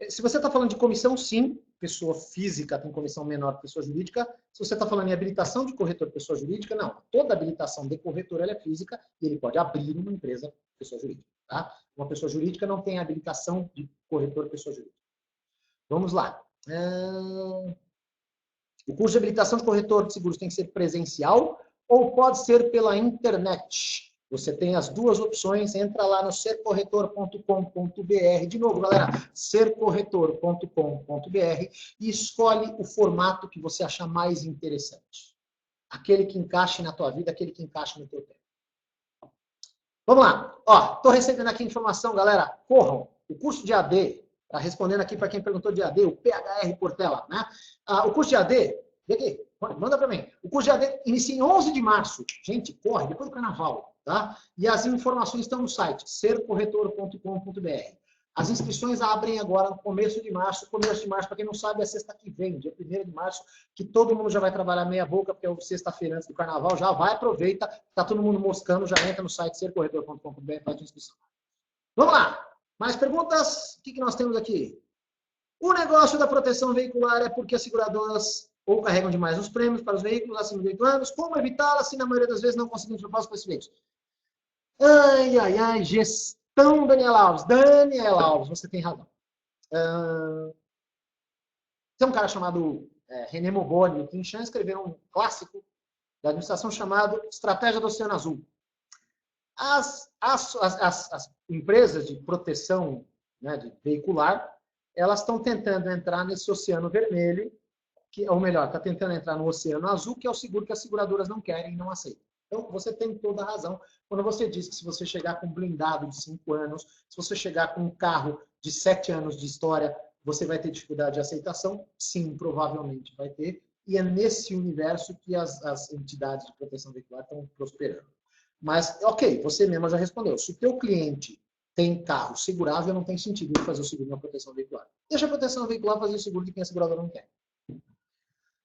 Se você está falando de comissão, sim, pessoa física tem comissão menor que pessoa jurídica. Se você está falando em habilitação de corretor pessoa jurídica, não. Toda habilitação de corretor ela é física e ele pode abrir uma empresa pessoa jurídica. Tá? Uma pessoa jurídica não tem habilitação de corretor pessoa jurídica. Vamos lá. O curso de habilitação de corretor de seguros tem que ser presencial ou pode ser pela internet. Você tem as duas opções, entra lá no sercorretor.com.br. De novo, galera, sercorretor.com.br e escolhe o formato que você achar mais interessante. Aquele que encaixe na tua vida, aquele que encaixe no teu tempo. Vamos lá. Ó, tô recebendo aqui informação, galera. Corram. O curso de AD, tá respondendo aqui para quem perguntou de AD, o PHR Portela, né? O curso de AD, vem aqui, manda para mim. O curso de AD inicia em 11 de março. Gente, corre, depois do carnaval, tá? E as informações estão no site, sercorretor.com.br. As inscrições abrem agora no começo de março. Começo de março, para quem não sabe, é sexta que vem, dia 1º de março, que todo mundo já vai trabalhar meia boca, porque é sexta-feira antes do carnaval, já vai, aproveita, tá todo mundo moscando, já entra no site sercorretor.com.br e faz a inscrição. Vamos lá! Mais perguntas? O que nós temos aqui? O negócio da proteção veicular é porque as seguradoras ou carregam demais os prêmios para os veículos acima de 8 anos. Como evitá-la se na maioria das vezes não conseguimos propósito para esses veículos? Ai, ai, ai, gestão, Daniel Alves. Daniel Alves, você tem razão. Tem um cara chamado René Mogoli e o Tim Chan escreveram um clássico da administração chamado Estratégia do Oceano Azul. As empresas de proteção, né, de veicular, elas estão tentando entrar nesse oceano vermelho, ou melhor, está tentando entrar no oceano azul, que é o seguro que as seguradoras não querem e não aceitam. Então, você tem toda a razão quando você diz que se você chegar com um blindado de 5 anos, se você chegar com um carro de 7 anos de história, você vai ter dificuldade de aceitação? Sim, provavelmente vai ter. E é nesse universo que as entidades de proteção veicular estão prosperando. Mas, ok, você mesma já respondeu. Se o teu cliente tem carro segurável, não tem sentido ele fazer o seguro na proteção veicular. Deixa a proteção veicular fazer o seguro de quem a seguradora não quer.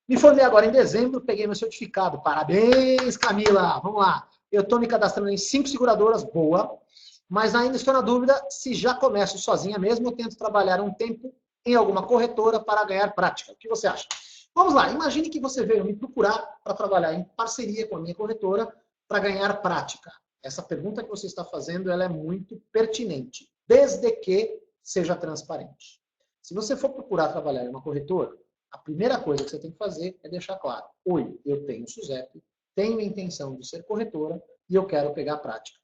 Me formei agora em dezembro, peguei meu certificado. Parabéns, Camila! Vamos lá. Eu estou me cadastrando em 5 seguradoras, boa. Mas ainda estou na dúvida se já começo sozinha mesmo ou tento trabalhar um tempo em alguma corretora para ganhar prática. O que você acha? Vamos lá, imagine que você veio me procurar para trabalhar em parceria com a minha corretora para ganhar prática. Essa pergunta que você está fazendo ela é muito pertinente, desde que seja transparente. Se você for procurar trabalhar em uma corretora, a primeira coisa que você tem que fazer é deixar claro: oi, eu tenho SUSEP, tenho a intenção de ser corretora e eu quero pegar prática.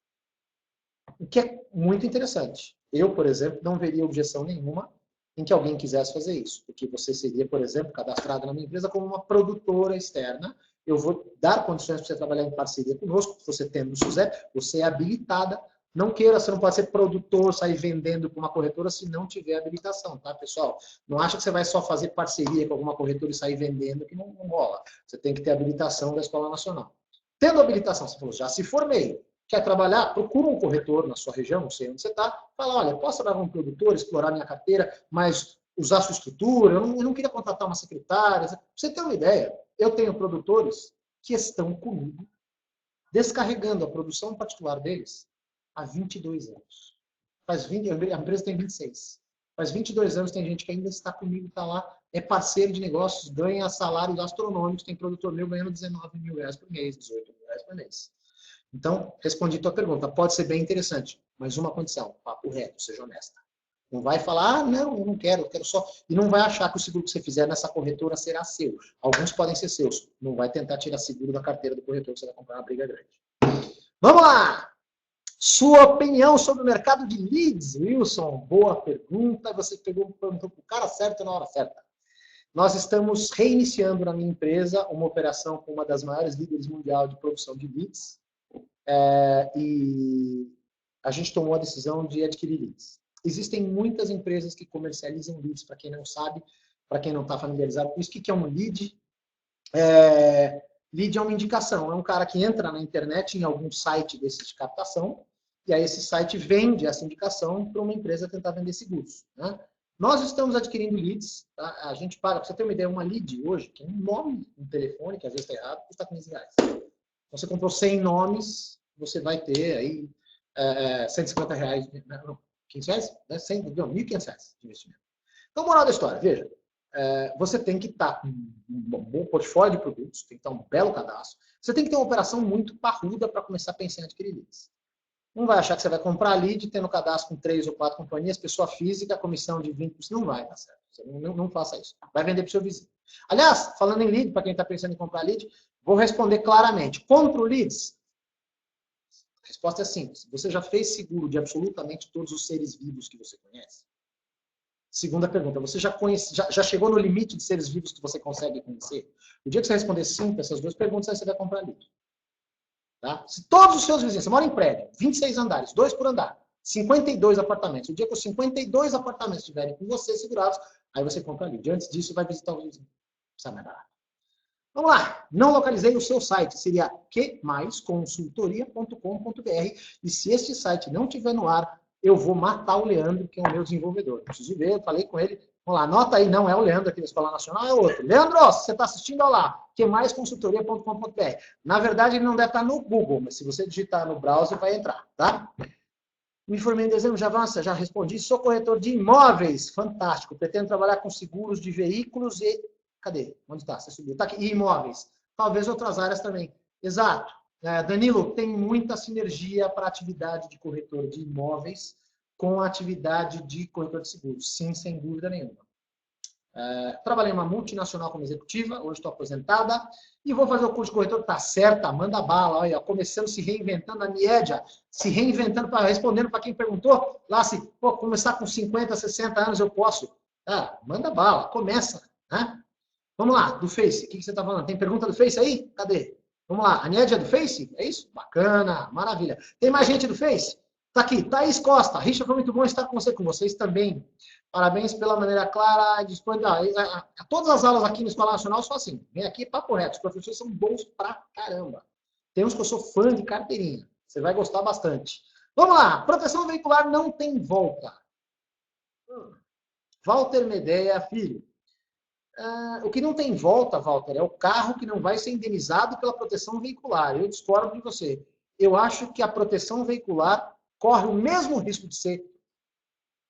O que é muito interessante. Eu, por exemplo, não veria objeção nenhuma em que alguém quisesse fazer isso. Porque você seria, por exemplo, cadastrado na minha empresa como uma produtora externa. Eu vou dar condições para você trabalhar em parceria conosco. Você tendo o SUSEP, você é habilitada. Não queira, você não pode ser produtor, sair vendendo para uma corretora se não tiver habilitação, tá, pessoal? Não acha que você vai só fazer parceria com alguma corretora e sair vendendo, que não rola. Você tem que ter habilitação da Escola Nacional. Tendo habilitação, você falou, já se formei, quer trabalhar? Procura um corretor na sua região, não sei onde você está, fala, olha, posso trabalhar com um produtor, explorar minha carteira, mas usar sua estrutura, eu não queria contratar uma secretária. Pra você ter uma ideia, eu tenho produtores que estão comigo, descarregando a produção particular deles há 22 anos. A empresa tem 26. Faz 22 anos tem gente que ainda está comigo, está lá, é parceiro de negócios, ganha salários astronômicos, tem produtor meu ganhando 19 mil reais por mês, 18 mil reais por mês. Então, respondi a tua pergunta. Pode ser bem interessante, mas uma condição, papo reto, seja honesta. Não vai falar, não, eu não quero, eu quero só... E não vai achar que o seguro que você fizer nessa corretora será seu. Alguns podem ser seus. Não vai tentar tirar seguro da carteira do corretor que você vai comprar uma briga grande. Vamos lá! Sua opinião sobre o mercado de leads, Wilson? Boa pergunta. Você perguntou para o cara certo na hora certa. Nós estamos reiniciando na minha empresa uma operação com uma das maiores líderes mundial de produção de leads. E a gente tomou a decisão de adquirir leads. Existem muitas empresas que comercializam leads, para quem não sabe, para quem não está familiarizado com isso. O que é um lead? Lead é uma indicação, é um cara que entra na internet em algum site desses de captação, e aí esse site vende essa indicação para uma empresa tentar vender seguros. Né? Nós estamos adquirindo leads, tá? A gente paga, para você ter uma ideia, uma lead hoje, que é um nome, um telefone, que às vezes está errado, custa 15 reais. Você comprou 100 nomes, você vai ter aí 150 reais, não, 500 reais? Né? 100, não, 1.500 reais de investimento. Então, moral da história, veja, você tem que estar com um bom portfólio de produtos, tem que estar um belo cadastro, você tem que ter uma operação muito parruda para começar a pensar em adquirir leads. Não vai achar que você vai comprar lead, tendo cadastro com 3 ou 4 companhias, pessoa física, comissão de 20%, não vai dar certo. Você não faça isso. Vai vender para o seu vizinho. Aliás, falando em lead, para quem está pensando em comprar lead, vou responder claramente. Compro leads? A resposta é simples. Você já fez seguro de absolutamente todos os seres vivos que você conhece? Segunda pergunta, você já chegou no limite de seres vivos que você consegue conhecer? O dia que você responder sim para essas duas perguntas, aí você vai comprar lead. Tá? Se todos os seus vizinhos, você mora em prédio, 26 andares, 2 por andar, 52 apartamentos. O dia que os 52 apartamentos estiverem com você segurados, aí você compra lead. Antes disso, vai visitar o vizinho. Precisa mais barato. Vamos lá. Não localizei o seu site. Seria quemaisconsultoria.com.br. E se este site não estiver no ar, eu vou matar o Leandro, que é o meu desenvolvedor. Preciso ver, eu falei com ele. Vamos lá, anota aí, não é o Leandro aqui da Escola Nacional, é outro. Leandro, se você está assistindo, olha lá, quemaisconsultoria.com.br. Na verdade, ele não deve estar no Google, mas se você digitar no browser, vai entrar, tá? Me formei em dezembro, já avança, já respondi. Sou corretor de imóveis, fantástico. Pretendo trabalhar com seguros de veículos e... Cadê? Onde está? Você subiu. Está aqui, e imóveis. Talvez outras áreas também. Exato. Danilo, tem muita sinergia para a atividade de corretor de imóveis com a atividade de corretor de seguros. Sim, sem dúvida nenhuma. Trabalhei em uma multinacional como executiva, hoje estou aposentada, e vou fazer o curso de corretor. Tá certa, manda bala, olha, começando, se reinventando, a Niedia, se reinventando, respondendo para quem perguntou, lá se começar com 50, 60 anos eu posso. Manda bala, começa. Né? Vamos lá, do Face, o que você está falando? Tem pergunta do Face aí? Cadê? Vamos lá, a Niedia é do Face? É isso? Bacana, maravilha. Tem mais gente do Face? Tá aqui, Thaís Costa. Richard, foi muito bom estar com vocês também. Parabéns pela maneira clara e disponibilidade. Todas as aulas aqui na Escola Nacional são assim. Vem aqui, papo reto. Os professores são bons pra caramba. Tem uns que eu sou fã de carteirinha. Você vai gostar bastante. Vamos lá. Proteção veicular não tem volta. Walter Medeia, filho. O que não tem volta, Walter, é o carro que não vai ser indenizado pela proteção veicular. Eu discordo de você. Eu acho que a proteção veicular corre o mesmo risco de ser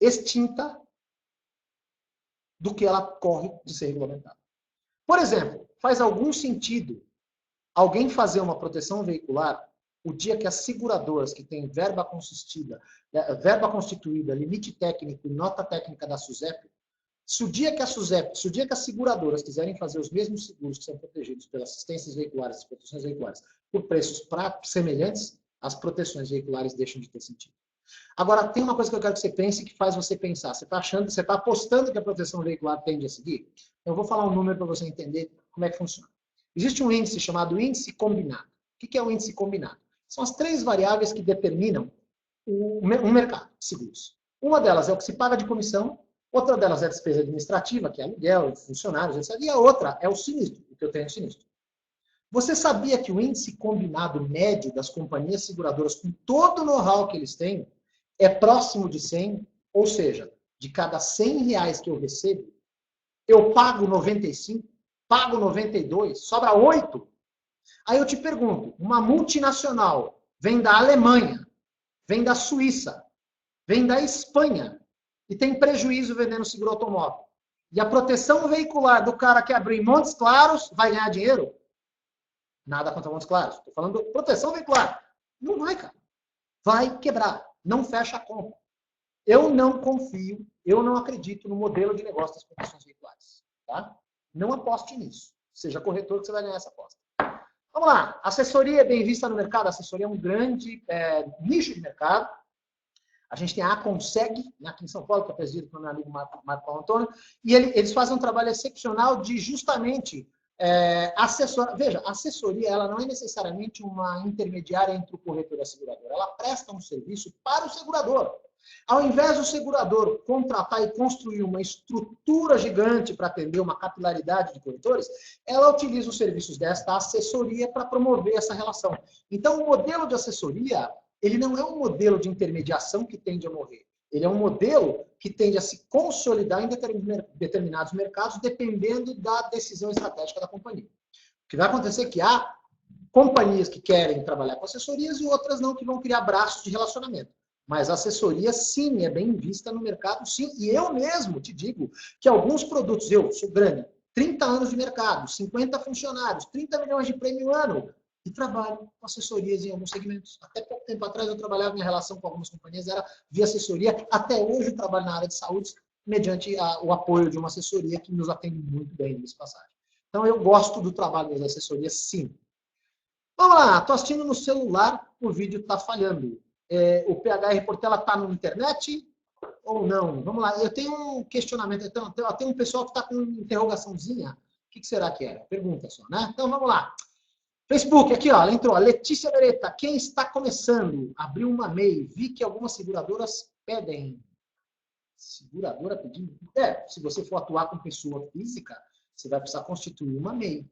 extinta do que ela corre de ser regulamentada. Por exemplo, faz algum sentido alguém fazer uma proteção veicular o dia que as seguradoras que têm verba constituída, limite técnico e nota técnica da SUSEP, se o dia que as seguradoras quiserem fazer os mesmos seguros que são protegidos pelas assistências veiculares, as proteções veiculares, por preços semelhantes, as proteções veiculares deixam de ter sentido. Agora, tem uma coisa que eu quero que você pense que faz você pensar. Você está achando, você está apostando que a proteção veicular tende a seguir? Eu vou falar um número para você entender como é que funciona. Existe um índice chamado índice combinado. O que é o índice combinado? São as 3 variáveis que determinam um mercado de seguros. Uma delas é o que se paga de comissão, outra delas é a despesa administrativa, que é aluguel, funcionários, etc. E a outra é o sinistro, o que eu tenho de sinistro. Você sabia que o índice combinado médio das companhias seguradoras, com todo o know-how que eles têm, é próximo de 100? Ou seja, de cada R$100 que eu recebo, eu pago 95, pago 92, sobra 8. Aí eu te pergunto, uma multinacional vem da Alemanha, vem da Suíça, vem da Espanha e tem prejuízo vendendo seguro automóvel. E a proteção veicular do cara que abriu em Montes Claros vai ganhar dinheiro? Nada contra Montes Claros. Estou falando de proteção veicular. Não vai, cara. Vai quebrar. Não fecha a conta. Eu não confio, eu não acredito no modelo de negócio das proteções veiculares. Tá? Não aposte nisso. Seja corretor que você vai ganhar essa aposta. Vamos lá. Assessoria é bem vista no mercado. A assessoria é um grande nicho de mercado. A gente tem a Aconseg, aqui em São Paulo, que é presidido pelo meu amigo Marco Antônio, e eles fazem um trabalho excepcional de justamente assessorar. Veja, a assessoria ela não é necessariamente uma intermediária entre o corretor e a seguradora. Ela presta um serviço para o segurador. Ao invés do segurador contratar e construir uma estrutura gigante para atender uma capilaridade de corretores, ela utiliza os serviços desta assessoria para promover essa relação. Então, o modelo de assessoria ele não é um modelo de intermediação que tende a morrer. Ele é um modelo que tende a se consolidar em determinados mercados, dependendo da decisão estratégica da companhia. O que vai acontecer é que há companhias que querem trabalhar com assessorias e outras não, que vão criar braços de relacionamento. Mas a assessoria, sim, é bem vista no mercado, sim. E eu mesmo te digo que alguns produtos, eu sou grande, 30 anos de mercado, 50 funcionários, 30 milhões de prêmio ano, e trabalho com assessorias em alguns segmentos. Até pouco tempo atrás eu trabalhava, minha relação com algumas companhias era via assessoria. Até hoje eu trabalho na área de saúde, mediante o apoio de uma assessoria que nos atende muito bem nessa passagem. Então eu gosto do trabalho das assessorias, sim. Vamos lá, estou assistindo no celular, o vídeo está falhando. O PHR Portela está na internet ou não? Vamos lá, eu tenho um questionamento, então, tem um pessoal que está com interrogaçãozinha. O que será que é? Pergunta só, né? Então vamos lá. Facebook, aqui, ó, ela entrou. A Letícia Beretta, quem está começando? Abriu uma MEI. Vi que algumas seguradoras pedem. Seguradora pedindo? Se você for atuar com pessoa física, você vai precisar constituir uma MEI.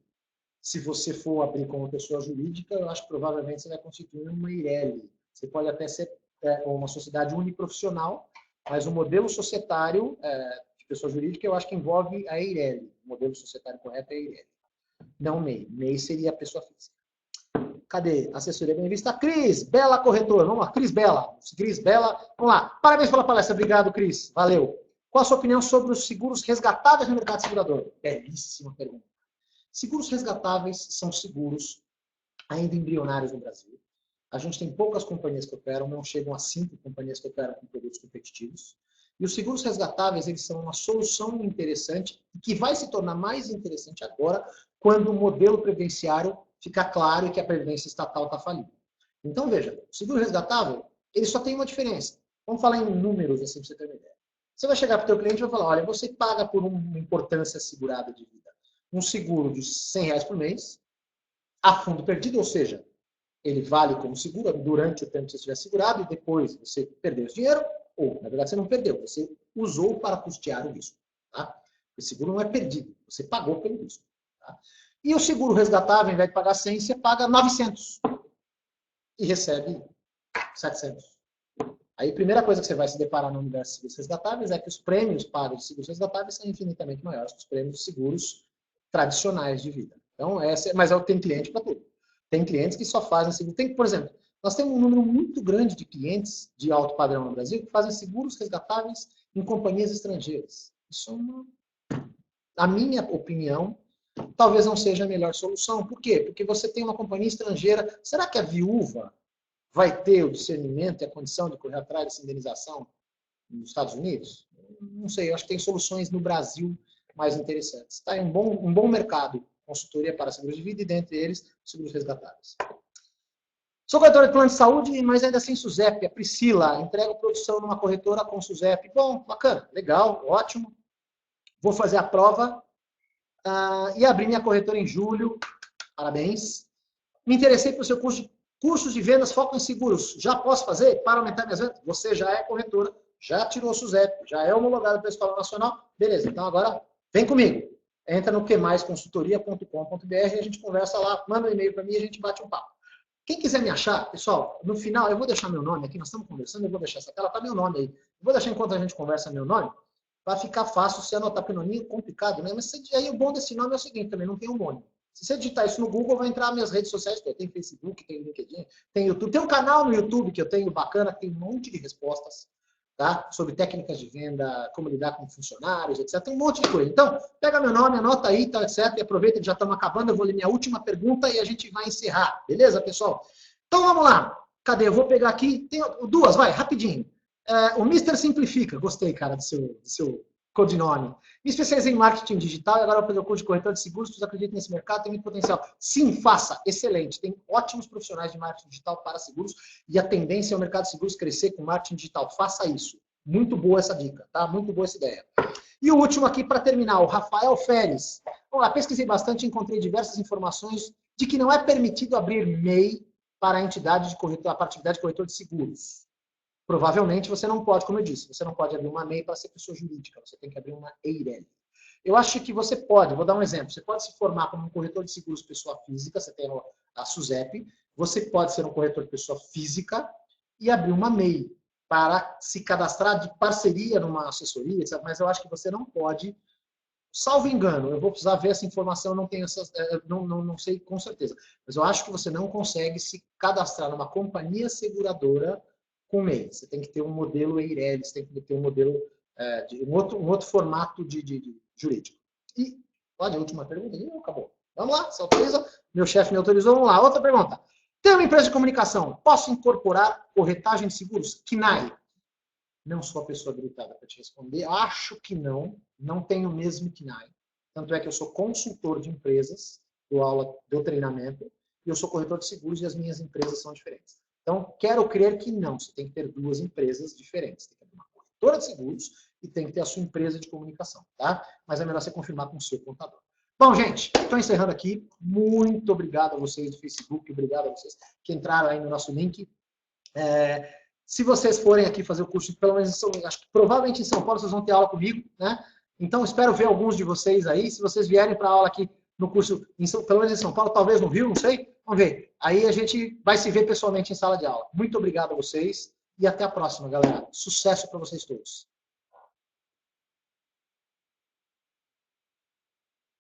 Se você for abrir como pessoa jurídica, eu acho que provavelmente você vai constituir uma IRELI. Você pode até ser uma sociedade uniprofissional, mas o modelo societário de pessoa jurídica eu acho que envolve a IRELI. O modelo societário correto é a IRELI. Não MEI. MEI seria a pessoa física. Cadê? Assessoria bem vista. Cris, Bela Corretor. Vamos lá, Cris Bela. Cris Bela. Vamos lá. Parabéns pela palestra. Obrigado, Cris. Valeu. Qual a sua opinião sobre os seguros resgatáveis no mercado segurador? Belíssima pergunta. Seguros resgatáveis são seguros ainda embrionários no Brasil. A gente tem poucas companhias que operam, não chegam a 5 companhias que operam com produtos competitivos. E os seguros resgatáveis, eles são uma solução interessante e que vai se tornar mais interessante agora quando o modelo previdenciário ficar claro e que a previdência estatal está falindo. Então, veja, o seguro resgatável, ele só tem uma diferença. Vamos falar em números, assim, para você ter uma ideia. Você vai chegar para o teu cliente e vai falar, olha, você paga por uma importância segurada de vida um seguro de R$100 por mês, a fundo perdido, ou seja, ele vale como seguro durante o tempo que você estiver segurado e depois você perdeu esse dinheiro, ou, na verdade, você não perdeu, você usou para custear o risco. Tá? O seguro não é perdido, você pagou pelo risco. Tá? E o seguro resgatável, ao invés de pagar 100, você paga 900 e recebe 700. Aí a primeira coisa que você vai se deparar no universo de seguros resgatáveis é que os prêmios pagos de seguros resgatáveis são infinitamente maiores que os prêmios de seguros tradicionais de vida. Então, mas tem cliente para tudo. Tem clientes que só fazem seguro. Por exemplo, nós temos um número muito grande de clientes de alto padrão no Brasil que fazem seguros resgatáveis em companhias estrangeiras. Isso, na minha opinião, talvez não seja a melhor solução. Por quê? Porque você tem uma companhia estrangeira. Será que a viúva vai ter o discernimento e a condição de correr atrás dessa indenização nos Estados Unidos? Não sei, eu acho que tem soluções no Brasil mais interessantes. Está em um bom mercado, consultoria para seguros de vida e, dentre eles, seguros resgatáveis. Sou corretora de plano de saúde, mas ainda sem SUSEP. A Priscila, entrego produção numa corretora com SUSEP. Bom, bacana, legal, ótimo. Vou fazer a prova e abrir minha corretora em julho. Parabéns. Me interessei pelo seu cursos de vendas, foco em seguros. Já posso fazer para aumentar minhas vendas? Você já é corretora, já tirou o SUSEP, já é homologado pela Escola Nacional. Beleza, então agora vem comigo. Entra no quemaisconsultoria.com.br e a gente conversa lá, manda um e-mail para mim e a gente bate um papo. Quem quiser me achar, pessoal, no final eu vou deixar meu nome aqui, nós estamos conversando, eu vou deixar essa tela, tá meu nome aí. Eu vou deixar enquanto a gente conversa meu nome, vai ficar fácil se anotar, porque não é complicado, né? Mas aí o bom desse nome é o seguinte, também não tem homônimo. Se você digitar isso no Google, vai entrar nas minhas redes sociais, tem Facebook, tem LinkedIn, tem YouTube, tem um canal no YouTube que eu tenho bacana, que tem um monte de respostas, tá? Sobre técnicas de venda, como lidar com funcionários, etc. Tem um monte de coisa. Então, pega meu nome, anota aí, tá, etc. E aproveita que já estamos acabando, eu vou ler minha última pergunta e a gente vai encerrar. Beleza, pessoal? Então, vamos lá. Cadê? Eu vou pegar aqui, tem duas, vai, rapidinho. O Mr. Simplifica, gostei, cara, do seu codinome. Me especializei em marketing digital e agora vou fazer o curso de corretor de seguros. Vocês acreditam nesse mercado? Tem muito potencial. Sim, faça. Excelente. Tem ótimos profissionais de marketing digital para seguros e a tendência é o mercado de seguros crescer com marketing digital. Faça isso. Muito boa essa dica, tá? Muito boa essa ideia. E o último aqui para terminar, o Rafael Feres. Vamos lá, pesquisei bastante e encontrei diversas informações de que não é permitido abrir MEI para a entidade de corretor, a atividade de corretor de seguros. Provavelmente você não pode, como eu disse, você não pode abrir uma MEI para ser pessoa jurídica, você tem que abrir uma EIRELI. Eu acho que você pode, vou dar um exemplo, você pode se formar como um corretor de seguros pessoa física, você tem a SUSEP, você pode ser um corretor de pessoa física e abrir uma MEI para se cadastrar de parceria numa assessoria, etc. Mas eu acho que você não pode, salvo engano, eu vou precisar ver essa informação, não tenho essas, não sei com certeza, mas eu acho que você não consegue se cadastrar numa companhia seguradora com MEI. Você tem que ter um modelo EIRELI, você tem que ter um modelo, um outro formato de jurídico. E, olha, a última pergunta, acabou. Vamos lá, se autoriza? Meu chefe me autorizou, vamos lá. Outra pergunta. Tenho uma empresa de comunicação, posso incorporar corretagem de seguros? KNAI. Não sou a pessoa habilitada para te responder. Acho que não. Não tenho mesmo KNAI. Tanto é que eu sou consultor de empresas, dou aula, dou treinamento, e eu sou corretor de seguros e as minhas empresas são diferentes. Então, quero crer que não. Você tem que ter duas empresas diferentes. Tem que ter uma corretora de seguros e tem que ter a sua empresa de comunicação, tá? Mas é melhor você confirmar com o seu contador. Bom, gente, estou encerrando aqui. Muito obrigado a vocês do Facebook, obrigado a vocês que entraram aí no nosso link. Se vocês forem aqui fazer o curso, pelo menos acho que provavelmente em São Paulo vocês vão ter aula comigo, né? Então, espero ver alguns de vocês aí. Se vocês vierem para a aula aqui no curso, pelo menos em São Paulo, talvez no Rio, não sei. Vamos ver. Aí a gente vai se ver pessoalmente em sala de aula. Muito obrigado a vocês e até a próxima, galera. Sucesso para vocês todos.